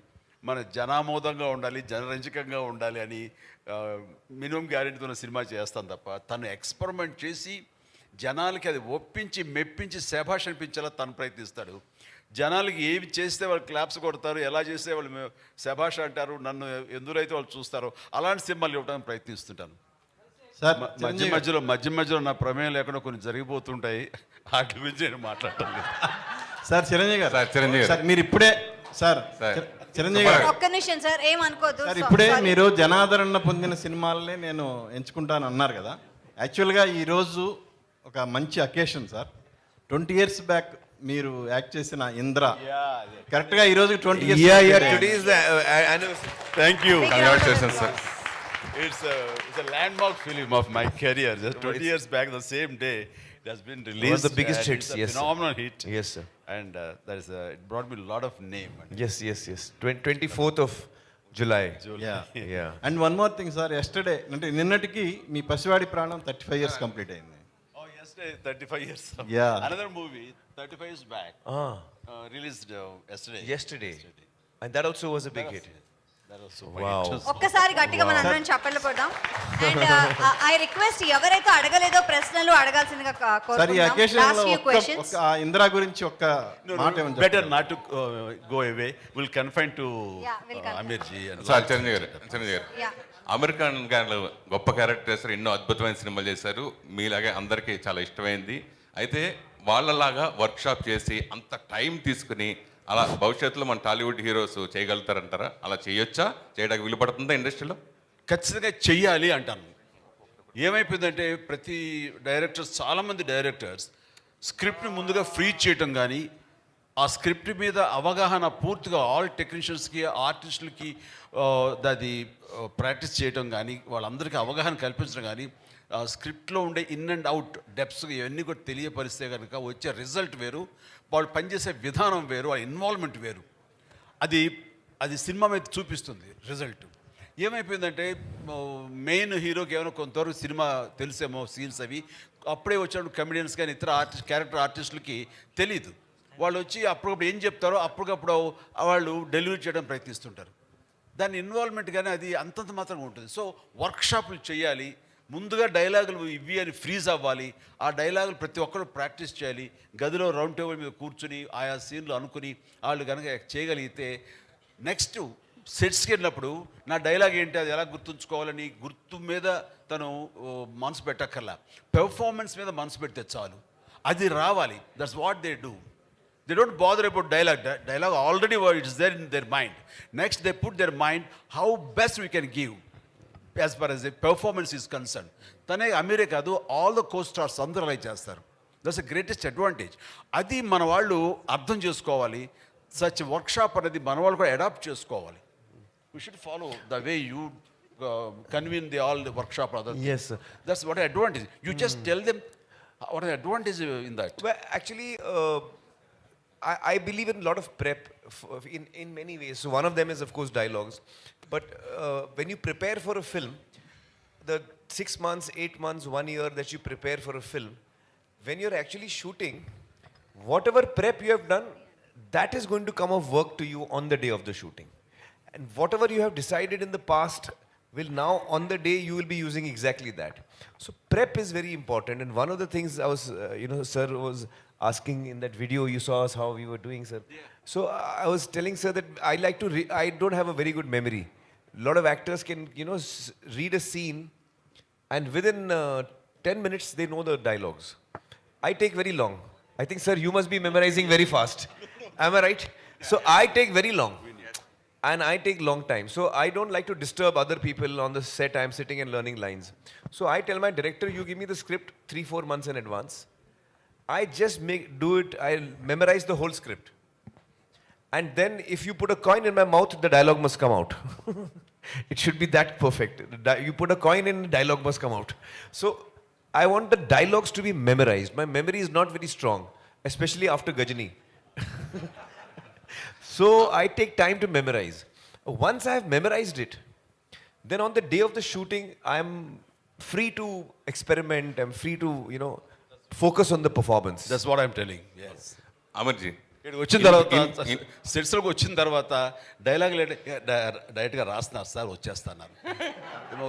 మన జనామోదంగా ఉండాలి, జనరంజకంగా ఉండాలి అని minimum గ్యారెంటీతో cinema చేస్తాను తప్ప, తను ఎక్స్పెరిమెంట్ చేసి జనాలకి అది ఒప్పించి మెప్పించి శభాష్ అనిపించేలా తను ప్రయత్నిస్తాడు. జనాలకి ఏవి చేస్తే వాళ్ళు క్లాప్స్ కొడతారు, ఎలా చేస్తే వాళ్ళు శభాష్ అంటారు, నన్ను ఎందులో వాళ్ళు చూస్తారో అలాంటి సినిమాలు ఇవ్వడానికి ప్రయత్నిస్తుంటాను. సార్ మధ్య మధ్యలో నా ప్రమేయం లేకుండా కొన్ని జరిగిపోతుంటాయి, వాటి గురించి నేను మాట్లాడటం లేదు. సార్ చిరంజీవి గారు, చిరంజీవి సార్ మీరు ఇప్పుడే, సార్ చిరంజీవి గారు ఒక్క నిమిషం సార్, ఏమనుకోదు సార్, ఇప్పుడే మీరు జనాదరణ పొందిన సినిమాలనే నేను ఎంచుకుంటాను అన్నారు కదా. యాక్చువల్గా ఈరోజు ఒక మంచి అకేషన్ సార్. 20 years బ్యాక్ మీరు యాక్ట్ చేసిన ఇంద్ర కరెక్ట్గా ఈ రోజు 20 years. Today is the anniversary. Thank you. Congratulations, sir. It's a landmark film of my career. Just 20 years back, the same day, it has been released. One of the biggest hits, it's a yes, phenomenal hit. Yes, sir. And it brought me a lot of name. Yes. 24th of July. Yeah. And one more thing, sir. Yesterday, అంటే నిన్నటికి మీ పసివాడి ప్రాణం 35 years complete అయింది. Oh, yesterday, 35 years. Yeah. Another movie, 35 years back, released yesterday. Yesterday. And that also was a big hit. Wow. ఒక్కసారి గట్టిగా మనం అందరం చప్పట్లు కొడదాం. అండ్ ఐ రిక్వెస్ట్ ఎవరైతే అడగలేదో ప్రశ్నలు అడగాల్సిందిగా సార్ ఈ కోరుకుంటున్నాం. అకేషన్ లాస్ట్ లో ఫ్యూ క్వశ్చన్స్. ఒక ఇందిరా గురించి ఒక్క మాట ఏమని better not to go away. We'll confine to Yeah, we'll confine. Aamir ji and sir Chiranjeevi గారు Yeah. అమెరికన్ గారు గొప్ప క్యారెక్టర్స్ ఎన్నో అద్భుతమైన సినిమాలు చేశారు, మీలాగే అందరికీ చాలా ఇష్టమైంది. అయితే వాళ్ళలాగా వర్క్షాప్ చేసి అంత టైం తీసుకుని అలా భవిష్యత్తులో మన టాలీవుడ్ హీరోస్ చేయగలుగుతారంటారా? అలా చేయొచ్చా? చేయడానికి వీలు పడుతుందా ఇండస్ట్రీలో? ఖచ్చితంగా చెయ్యాలి అంటాను. ఏమైపోయిందంటే ప్రతి డైరెక్టర్స్, చాలామంది డైరెక్టర్స్ స్క్రిప్ట్ని ముందుగా ఫ్రీ చేయటం కానీ, ఆ స్క్రిప్ట్ మీద అవగాహన పూర్తిగా ఆల్ టెక్నీషియన్స్కి, ఆర్టిస్టులకి అది ప్రాక్టీస్ చేయటం కానీ, వాళ్ళందరికీ అవగాహన కల్పించడం కానీ, స్క్రిప్ట్లో ఉండే ఇన్ అండ్ అవుట్ డెప్స్ ఇవన్నీ కూడా తెలియపరిస్తే కనుక వచ్చే రిజల్ట్ వేరు, వాళ్ళు పనిచేసే విధానం వేరు, వాళ్ళ ఇన్వాల్వ్మెంట్ వేరు. అది సినిమా మీద చూపిస్తుంది రిజల్ట్. ఏమైపోయిందంటే మెయిన్ హీరోకి ఏమైనా కొంతవరకు సినిమా తెలిసేమో సీన్స్ అవి, అప్పుడే వచ్చినప్పుడు కమెడియన్స్ కానీ ఇతర క్యారెక్టర్ ఆర్టిస్టులకి తెలీదు. వాళ్ళు వచ్చి అప్పటికప్పుడు ఏం చెప్తారో అప్పటికప్పుడు వాళ్ళు డెలివరీ చేయడం ప్రయత్నిస్తుంటారు. దాని ఇన్వాల్వ్మెంట్ కానీ అది అంతంత మాత్రంగా ఉంటుంది. సో వర్క్షాపులు చేయాలి, ముందుగా డైలాగులు ఇవి అని ఫ్రీజ్ అవ్వాలి, ఆ డైలాగులు ప్రతి ఒక్కరు ప్రాక్టీస్ చేయాలి, గదిలో రౌండ్ టేబుల్ మీద కూర్చుని ఆయా సీన్లు అనుకుని వాళ్ళు కనుక చేయగలిగితే నెక్స్ట్ సెట్స్కి వెళ్ళినప్పుడు నా డైలాగ్ ఏంటి, అది ఎలా గుర్తుంచుకోవాలని గుర్తు మీద తను మనసు పెట్టక్కర్లా, పెర్ఫార్మెన్స్ మీద మనసు పెడితే చాలు, అది రావాలి. That's what they do. They don't bother about dialogue. Dialogue already is there in their mind. Next, they put their mind how best we can give as far as the performance is concerned. Tane Aamir kaadu, all the co-stars అందరూ అలా చేస్తారు. That's the greatest advantage. అది మన వాళ్ళు అర్థం చేసుకోవాలి. Such workshop అనేది మన వాళ్ళు కూడా అడాప్ట్ చేసుకోవాలి. We should follow the way you convene all the workshop other things. Yes, sir. That's what advantage. You just tell them what an advantage in that. Well, actually, I believe in a lot of prep in many ways. So one of them is, of course, dialogues. But when you prepare for a film, the 6 months, 8 months, 1 year that you prepare for a film, when you're actually shooting, whatever prep you have done, that is going to come of work to you on the day of the shooting. And whatever you have decided in the past will now, on the day, you will be using exactly that. So prep is very important. And one of the things I was, sir was asking in that video, you saw us how we were doing, sir. Yeah. So I was telling sir that I don't have a very good memory. A lot of actors can, read a scene and within 10 minutes they know the dialogues. I take very long. I think, sir, you must be memorizing very fast. Am I right? So I take very long. And I take long time. So I don't like to disturb other people on the set. I'm sitting and learning lines. So I tell my director, you give me the script 3-4 months in advance. I just do it. I memorize the whole script. And then if you put a coin in my mouth, the dialogue must come out. It should be that perfect. You put a coin in, the dialogue must come out. So I want the dialogues to be memorized. My memory is not very strong, especially after Gajani. So I take time to memorize. Once I have memorized it, then on the day of the shooting, I'm free to experiment. I'm free to, focus on the performance. That's what I'm telling. Yes. అమర్జీ ఇక్కడ వచ్చిన తర్వాత సెట్స్లోకి వచ్చిన తర్వాత dialogue డైరెక్ట్గా రాస్తున్నారు sir, వచ్చేస్తున్నారు.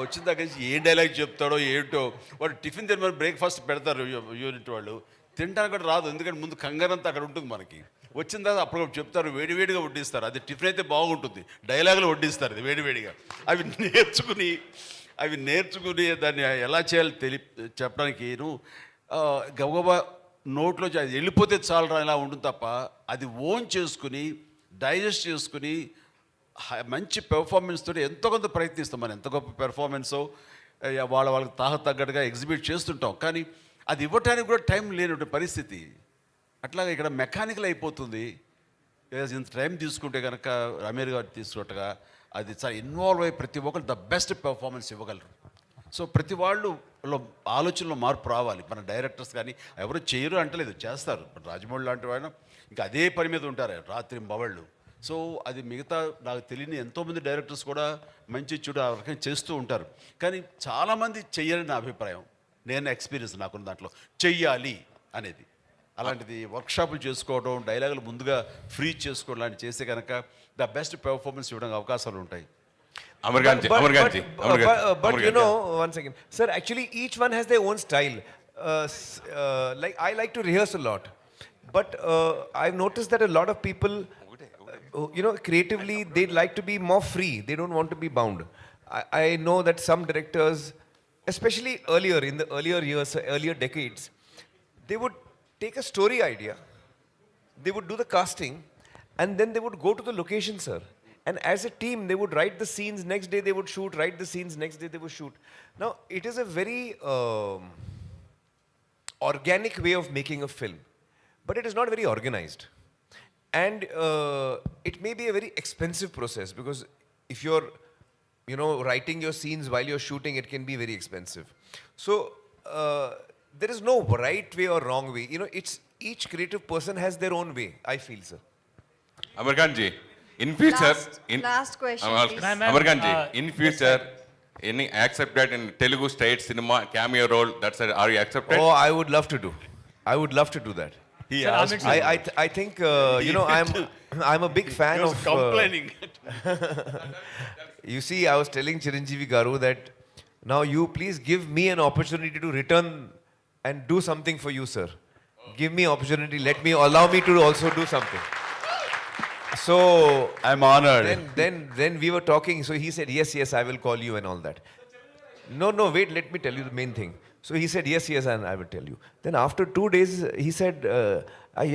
వచ్చిన దగ్గర నుంచి ఏ డైలాగ్ చెప్తాడో ఏంటో, వాడు టిఫిన్ తినమని బ్రేక్ఫాస్ట్ పెడతారు యూనిట్ వాళ్ళు, తినడానికి కూడా రాదు, ఎందుకంటే ముందు కంగారంతా అక్కడ ఉంటుంది మనకి. వచ్చిన తర్వాత అప్పుడు చెప్తారు, వేడివేడిగా వడ్డిస్తారు. అది టిఫిన్ అయితే బాగుంటుంది, డైలాగులు వడ్డిస్తారు అది వేడివేడిగా. అవి నేర్చుకుని దాన్ని ఎలా చేయాలో చెప్పడానికి గబగబా నోట్లో అది వెళ్ళిపోతే చాలరా ఇలా ఉంటుంది తప్ప, అది ఓన్ చేసుకుని డైజెస్ట్ చేసుకుని మంచి పెర్ఫార్మెన్స్ తోటి ఎంతో కొంత ప్రయత్నిస్తాం. మనం ఎంత గొప్ప పెర్ఫార్మెన్సో వాళ్ళకి తగ్గట్టుగా ఎగ్జిబిట్ చేస్తుంటాం, కానీ అది ఇవ్వటానికి కూడా టైం లేని పరిస్థితి. అట్లాగే ఇక్కడ మెకానికల్ అయిపోతుంది. ఇంత టైం తీసుకుంటే కనుక అమీర్ గారు తీసుకున్నట్టుగా అది చాలా ఇన్వాల్వ్ అయ్యి ప్రతి ఒక్కరు ద బెస్ట్ పెర్ఫార్మెన్స్ ఇవ్వగలరు. సో ప్రతి వాళ్ళు ఆలోచనలో మార్పు రావాలి. మన డైరెక్టర్స్ కానీ ఎవరు చేయరు అంటలేదు, చేస్తారు. రాజమౌళి లాంటి వాళ్ళు ఇంకా అదే పని మీద ఉంటారు రాత్రి బవళ్ళు. సో అది మిగతా నాకు తెలియని ఎంతోమంది డైరెక్టర్స్ కూడా మంచి చూడు ఆ రకంగా చేస్తూ ఉంటారు, కానీ చాలామంది చెయ్యాలని నా అభిప్రాయం. నేను ఎక్స్పీరియన్స్ నాకున్న దాంట్లో చెయ్యాలి అనేది అలాంటిది వర్క్షాపులు చేసుకోవడం, డైలాగులు ముందుగా ఫ్రీ చేసుకోవడం లాంటివి చేస్తే కనుక ద బెస్ట్ పెర్ఫార్మెన్స్ ఇవ్వడానికి అవకాశాలు ఉంటాయి. But you know, one second. Sir, actually each one has their own style. Like I like to rehearse a lot. But I've noticed that a lot of people, you know, creatively, they like to be more free. They don't want to be bound. I know that some directors, especially earlier, in the earlier years, earlier decades, they would take a story idea, they would do the casting, and then they would go to the location, sir. And as a team, they would write the scenes, next day they would shoot, write the scenes, next day they would shoot. Now, it is a very organic way of making a film, but it is not very organized. And it may be a very expensive process, because if you're, you know, writing your scenes while you're shooting, it can be very expensive. So, there is no right way or wrong way. You know, it's each creative person has their own way, I feel, sir. Aamir Khan ji, in future, last question, please. Aamir Khan ji, in future, any accepted in Telugu state cinema cameo role? That's are you accepted? Oh, I would love to do. I would love to do that. He asked me. I think you know, I'm a big fan He was of complaining. You see, I was telling Chiranjeevi Garu that now you please give me an opportunity to return and do something for you, sir. Give me opportunity. Allow me to also do something. So I'm honored. Then we were talking. So he said, yes, I will call you and all that. No, wait. Let me tell you the main thing. So he said, yes, and I will tell you. Then after 2 days, he said,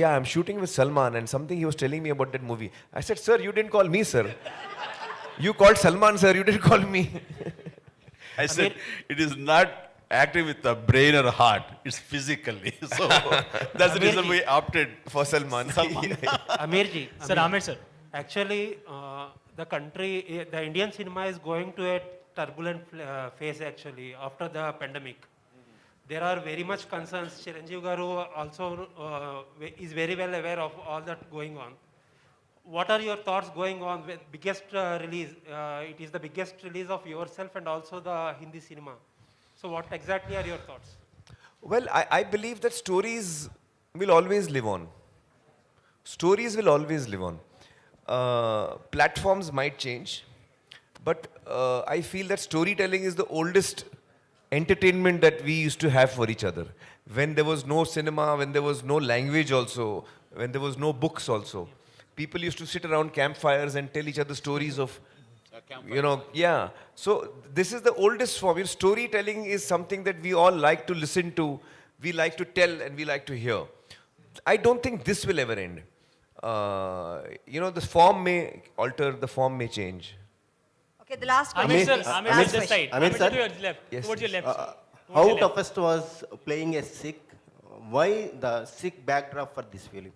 yeah, I'm shooting with Salman, and something he was telling me about that movie. I said, sir, you didn't call me, sir. You called Salman, sir. You didn't call me. I said, it is not acting with the brain or heart. It's physically. So that's the reason we opted for Salman. Aamir ji. Sir, Aamir sir. Actually, the country, the Indian cinema is going to a turbulent phase actually after the pandemic. There are very much concerns. Chiranjeevi Garu also is very well aware of all that going on. What are your thoughts going on with biggest release? It is the biggest release of yourself and also the Hindi cinema. So what exactly are your thoughts? Well, I believe that stories will always live on. Stories will always live on. Platforms might change, but I feel that storytelling is the oldest entertainment that we used to have for each other. When there was no cinema, when there was no language also, when there was no books also, people used to sit around campfires and tell each other stories of, you know, yeah. So this is the oldest form. Storytelling is something that we all like to listen to, we like to tell, and we like to hear. I don't think this will ever end. You know, the form may alter, the form may change. Okay, the last question. Aamir sir, Aamir this side. Aamir sir, to your left. Yes, Towards your left. how toughest was playing a Sikh? Why the Sikh backdrop for this film?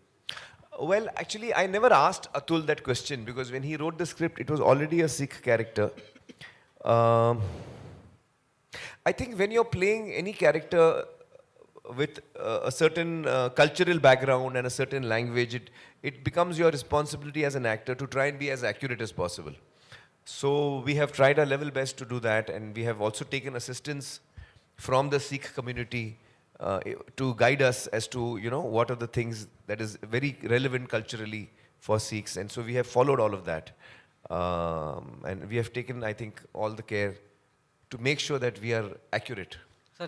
Well, actually, I never asked Atul that question, because when he wrote the script, it was already a Sikh character. I think when you're playing any character with a certain cultural background and a certain language, it becomes your responsibility as an actor to try and be as accurate as possible. So we have tried our level best to do that, and we have also taken assistance from the Sikh community to guide us as to, you know, what are the things that is very relevant culturally for Sikhs. And so we have followed all of that. And we have taken, I think, all the care to make sure that we are accurate.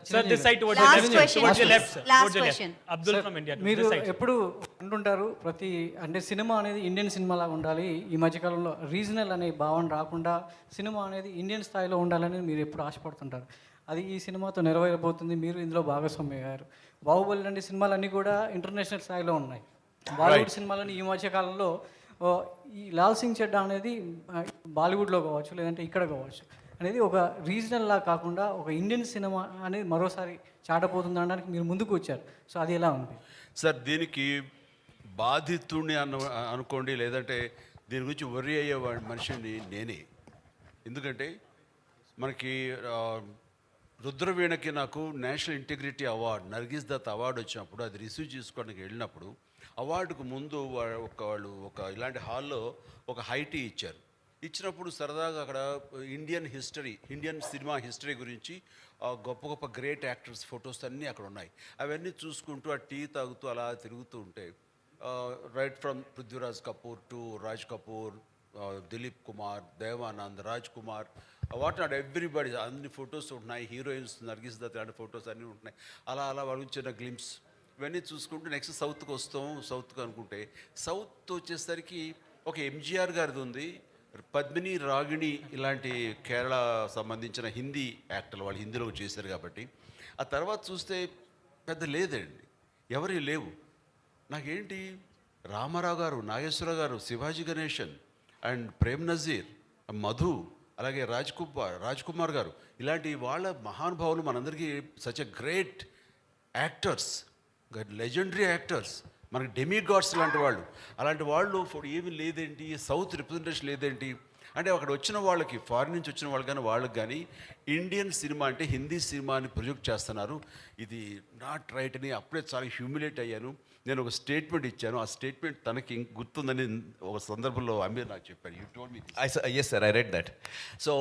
Sir, this side towards Last your left. question, Towards your please. left, sir. Last Towards your question. left. Abdul from India. మీరు This side. ఎప్పుడు అంటుంటారు ప్రతి అంటే cinema అనేది Indian cinema లాగా ఉండాలి, ఈ మధ్యకాలంలో రీజనల్ అనే భావన రాకుండా సినిమా అనేది ఇండియన్ స్థాయిలో ఉండాలని మీరు ఎప్పుడు ఆశపడుతుంటారు. అది ఈ సినిమాతో నెరవేరబోతుంది. మీరు ఇందులో భాగస్వామి అయ్యారు. బాహుబలి లాంటి సినిమాలన్నీ కూడా ఇంటర్నేషనల్ స్థాయిలో ఉన్నాయి. బాలీవుడ్ సినిమాలని ఈ మధ్యకాలంలో ఈ లాల్ సింగ్ చెడ్డా అనేది బాలీవుడ్లో కావచ్చు, లేదంటే ఇక్కడ కావచ్చు అనేది ఒక రీజనల్ లా కాకుండా ఒక ఇండియన్ సినిమా అనేది మరోసారి చాటపోతుంది అనడానికి మీరు ముందుకు వచ్చారు. సో అది ఎలా ఉంది సార్? దీనికి బాధితుడిని అనుకోండి, లేదంటే దీని గురించి వర్రీ అయ్యే మనిషిని నేనే. ఎందుకంటే మనకి రుద్రవీణకి నాకు national integrity award, Nargis Dutt award వచ్చినప్పుడు అది రిసీవ్ చేసుకోవడానికి వెళ్ళినప్పుడు అవార్డుకు ముందు వాళ్ళు ఒక ఇలాంటి హాల్లో ఒక హైటీ ఇచ్చారు. ఇచ్చినప్పుడు సరదాగా అక్కడ ఇండియన్ సినిమా హిస్టరీ గురించి గొప్ప గొప్ప గ్రేట్ యాక్టర్స్ ఫొటోస్ అన్నీ అక్కడ ఉన్నాయి. అవన్నీ చూసుకుంటూ ఆ టీ తాగుతూ అలా తిరుగుతూ ఉంటే right from Prithviraj Kapoor to Raj Kapoor, Dilip Kumar, Devanand, Raj Kumar, what not everybody అన్ని ఫొటోస్ ఉంటున్నాయి. హీరోయిన్స్ నర్గిస్ దత్ లాంటి ఫొటోస్ అన్నీ ఉంటున్నాయి. అలా అలా వాళ్ళ చిన్న గ్లిమ్స్ ఇవన్నీ చూసుకుంటూ నెక్స్ట్ సౌత్కి వస్తాం. సౌత్కి అనుకుంటే సౌత్ వచ్చేసరికి ఒక ఎంజీఆర్ గారిది ఉంది, పద్మిని, రాగిణి ఇలాంటి కేరళ సంబంధించిన హిందీ యాక్టర్లు వాళ్ళు హిందీలో చేశారు కాబట్టి. ఆ తర్వాత చూస్తే పెద్ద లేదండి, ఎవరి లేవు. నాకేంటి రామారావు గారు, నాగేశ్వర గారు, శివాజీ గణేశన్ అండ్ ప్రేమ్ నజీర్, మధు, అలాగే రాజ్ కుమార్ గారు ఇలాంటి వాళ్ళ మహానుభావులు మనందరికీ such a great actors, legendary actors, మనకి డెమీ గాడ్స్ లాంటి వాళ్ళు. అలాంటి వాళ్ళు ఏమీ లేదేంటి, సౌత్ రిప్రజెంటేషన్ లేదేంటి అంటే అక్కడ వచ్చిన వాళ్ళకి, ఫారిన్ నుంచి వచ్చిన వాళ్ళు కానీ వాళ్ళకి కానీ ఇండియన్ సినిమా అంటే హిందీ సినిమాని ప్రొజెక్ట్ చేస్తున్నారు, ఇది నాట్ రైట్ అని అప్పుడే చాలా హ్యూమిలేట్ అయ్యాను. నేను ఒక స్టేట్మెంట్ ఇచ్చాను, ఆ స్టేట్మెంట్ తనకి గుర్తుందని ఒక సందర్భంలో అమీర్ నాకు చెప్పాడు. You told me. Yes sir, I read that. So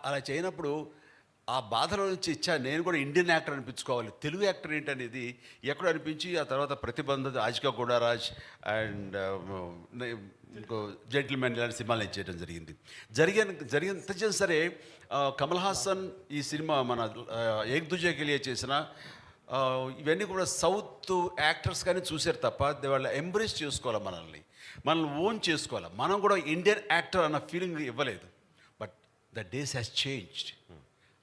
అలా చేయనప్పుడు ఆ బాధలో నుంచి నేను కూడా ఇండియన్ యాక్టర్ అనిపించుకోవాలి, తెలుగు యాక్టర్ ఏంటనేది ఎక్కడ అనిపించి ఆ తర్వాత ప్రతిబంధ, ఆజికా గోడారాజ్ అండ్ ఇంకో జెంటిల్మెన్ ఇలాంటి సినిమాలు నేను చేయడం జరిగిన సరే కమల్ హాసన్ ఈ సినిమా మన ఏక్ దుజే కే లియే చేసిన ఇవన్నీ కూడా సౌత్ యాక్టర్స్ కానీ చూశారు తప్ప వాళ్ళు ఎంబ్రేస్ చేసుకోవాలి, మనల్ని ఓన్ చేసుకోవాలి. మనం కూడా ఇండియన్ యాక్టర్ అన్న ఫీలింగ్ ఇవ్వలేదు. But the days has changed.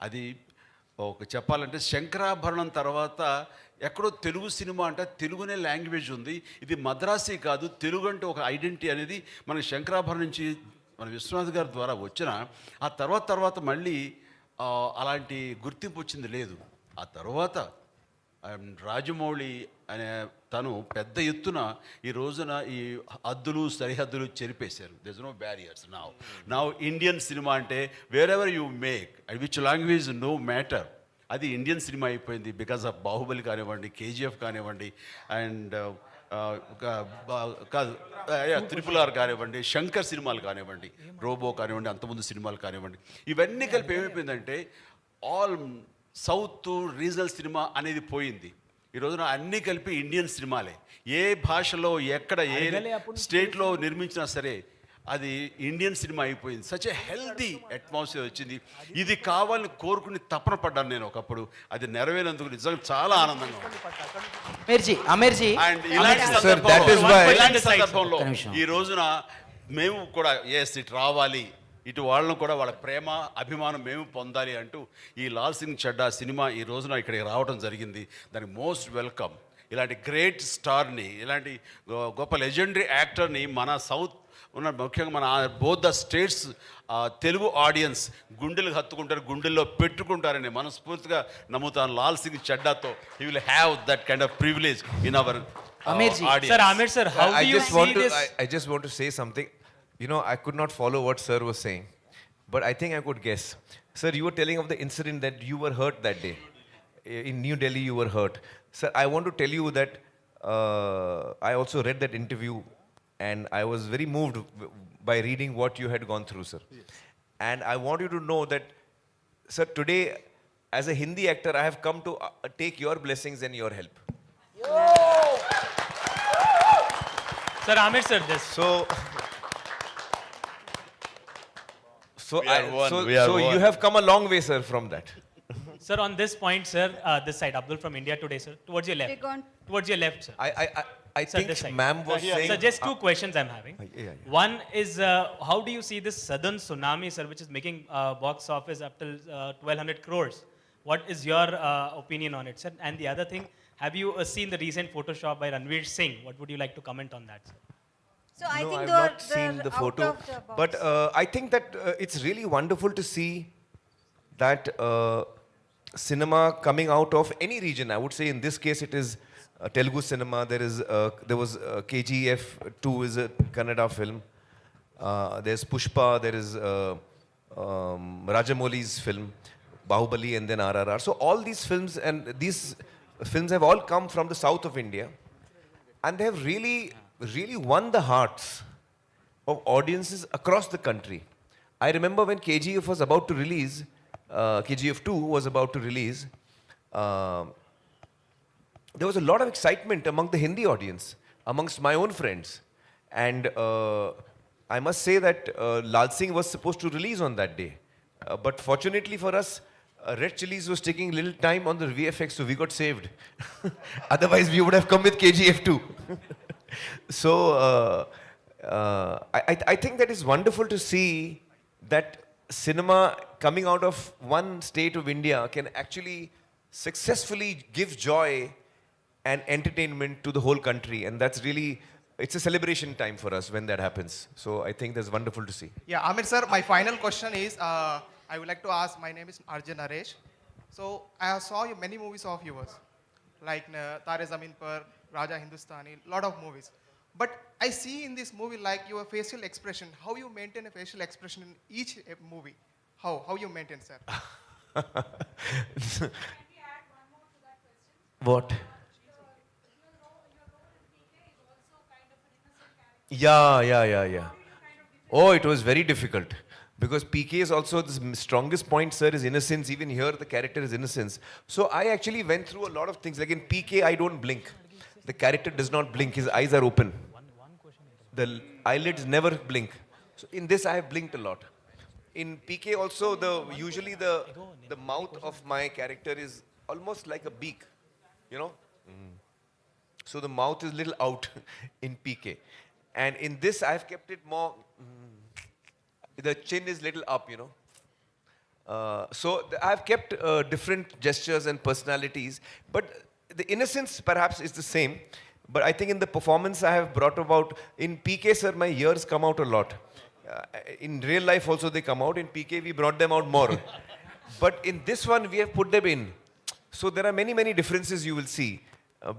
అది ఒక చెప్పాలంటే శంకరాభరణం తర్వాత ఎక్కడో తెలుగు సినిమా అంటే తెలుగునే లాంగ్వేజ్ ఉంది, ఇది మద్రాసీ కాదు, తెలుగు అంటే ఒక ఐడెంటిటీ అనేది మనకి శంకరాభరణం నుంచి మన విశ్వనాథ్ గారి ద్వారా వచ్చిన ఆ తర్వాత మళ్ళీ అలాంటి గుర్తింపు వచ్చింది లేదు. ఆ తర్వాత రాజమౌళి అనే తను పెద్ద ఎత్తున ఈ రోజున ఈ సరిహద్దులు చెరిపేశారు. There is no barriers now Indian cinema అంటే wherever you make which language no matter, అది ఇండియన్ సినిమా అయిపోయింది. బికాస్ ఆఫ్ బాహుబలి కానివ్వండి, కేజీఎఫ్ కానివ్వండి, అండ్ కాదు RRR కానివ్వండి, శంకర్ సినిమాలు కానివ్వండి, రోబో కానివ్వండి, అంతకుముందు సినిమాలు కానివ్వండి, ఇవన్నీ కలిపి ఏమైపోయిందంటే ఆల్ సౌత్ రీజనల్ సినిమా అనేది పోయింది. ఈ రోజున అన్నీ కలిపి ఇండియన్ సినిమాలే. ఏ భాషలో ఎక్కడ ఏ స్టేట్లో నిర్మించినా సరే అది ఇండియన్ సినిమా అయిపోయింది. సచ్ ఏ హెల్దీ అట్మాస్ఫియర్ వచ్చింది. ఇది కావాలని కోరుకుని తపన పడ్డాను నేను ఒకప్పుడు. అది నెరవేరేందుకు నిజంగా చాలా ఆనందంగా ఉంది. అండ్ ఇలాంటి సందర్భంలో ఈ రోజున మేము కూడా ఇటు రావాలి, ఇటు వాళ్ళను కూడా వాళ్ళ ప్రేమ అభిమానం మేము పొందాలి అంటూ ఈ లాల్ సింగ్ చెడ్డా సినిమా ఈ రోజున ఇక్కడికి రావడం జరిగింది. దానికి మోస్ట్ వెల్కమ్. ఇలాంటి గ్రేట్ స్టార్ని, ఇలాంటి గొప్ప లెజెండరీ యాక్టర్ని మన సౌత్ ఉన్న ముఖ్యంగా మన both the states Telugu audience గుండెలకు హత్తుకుంటారు, గుండెల్లో పెట్టుకుంటారని మనస్ఫూర్తిగా నమ్ముతాను. లాల్ సింగ్ చెడ్డాతో he will have that kind of privilege in our audience. Sir, Aamir sir, how do you see this? I just want to say something. You know, I could not follow what sir was saying, but I think I could guess. Sir, you were telling of the incident that you were hurt that day. In New Delhi, you were hurt. Sir, I want to tell you that I also read that interview and I was very moved by reading what you had gone through, sir. Yes. And I want you to know that, sir, today, as a Hindi actor, I have come to take your blessings and your help. Sir, Aamir sir, this. So you have come a long way, sir, from that. Sir, on this point, sir, this side, Abdul from India Today, sir, towards your left. Towards your left, sir. I sir, think ma'am was saying... Sir, just two questions I'm having. One is, how do you see this southern tsunami, sir, which is making box office up till 1,200 crores? What is your opinion on it, sir? And the other thing, have you seen the recent Photoshop by Ranveer Singh? What would you like to comment on that, sir? So I think I've not seen the photo, but I think that it's really wonderful to see that cinema coming out of any region. I would say in this case it is Telugu cinema. There was KGF 2 is a Kannada film. There's Pushpa. There is Rajamouli's film, Bahubali, and then RRR. So all these films have all come from the south of India, and they have really won the hearts of audiences across the country. I remember when KGF was about to release, KGF 2 was about to release, there was a lot of excitement among the Hindi audience, amongst my own friends. And I must say that Laal Singh was supposed to release on that day. But fortunately for us, Red Chillies was taking little time on the VFX, so we got saved. Otherwise, we would have come with KGF 2. So I think that is wonderful to see that cinema coming out of one state of India can actually successfully give joy and entertainment to the whole country. And that's really, it's a celebration time for us when that happens. So I think that's wonderful to see. Yeah, Aamir sir, my final question is, I would like to ask, my name is Arjun Naresh. So I saw you many movies of yours, like Tare Zameen Par, Raja Hindustani, lot of movies. But I see in this movie like your facial expression, how you maintain a facial expression in each movie. How you maintain, sir? What? Yeah. Oh, it was very difficult. Because PK is also the strongest point, sir, is innocence. Even here, the character is innocence. So I actually went through a lot of things. Like in PK, I don't blink. The character does not blink. His eyes are open. The eyelids never blink. So in this, I have blinked a lot. In PK also, usually the mouth of my character is almost like a beak, you know. So the mouth is little out in PK. And in this, I have kept it more. The chin is little up, you know. So I've kept different gestures and personalities, but the innocence perhaps is the same. But I think in the performance I have brought about, in PK, sir, my ears come out a lot. In real life also they come out. In PK we brought them out more. But in this one we have put them in. So there are many differences you will see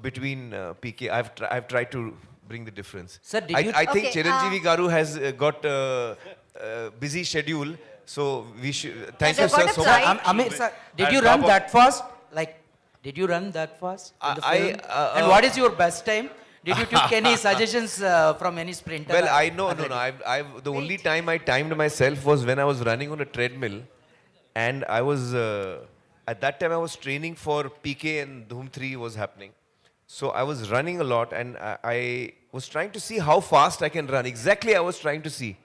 between PK. I've tried to bring the difference. Sir, I think Chiranjeevi Garu has got busy schedule, so we should. Thank you, sir, so much. Aamir, sir, did you run that fast? Like, did you run that fast? In the film? And what is your best time? Did you take any suggestions from any sprinter? Well, I know, no. The only time I timed myself was when I was running on a treadmill, and I was at that time I was training for PK and Dhoom 3 was happening. So I was running a lot, and I was trying to see how fast I can run. Exactly, I was trying to see.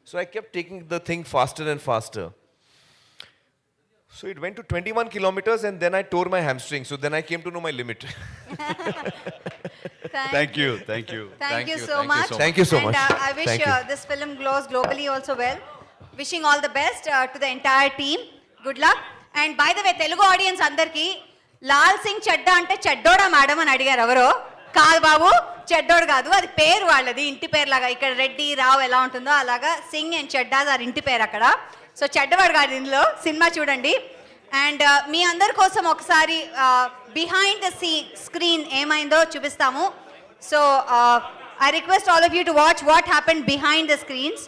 So I kept taking the thing faster and faster. So it went to 21 kilometers, and then I tore my hamstring. So then I came to know my limit. Thank you so much. Thank you so much. And I wish this film glows globally also well. Wishing all the best to the entire team. Good luck. And by the way, Telugu audience andarki, Laal Singh Chaddha ante chaddoda madam అని అడిగారు ఎవరో. కాదు బాబు, చెడ్డోడు కాదు, అది పేరు వాళ్ళది, ఇంటి పేరు లాగా. ఇక్కడ రెడ్డి రావు ఎలా ఉంటుందో అలాగా సింగ్ అండ్ చెడ్డాస్ ఆర్ ఇంటి పేరు అక్కడ. సో చెడ్డవాడు కాదు ఇందులో. సినిమా చూడండి. అండ్ మీ అందరి కోసం ఒకసారి బిహైండ్ ద స్క్రీన్ ఏమైందో చూపిస్తాము. So I request all of you to watch what happened behind the screens.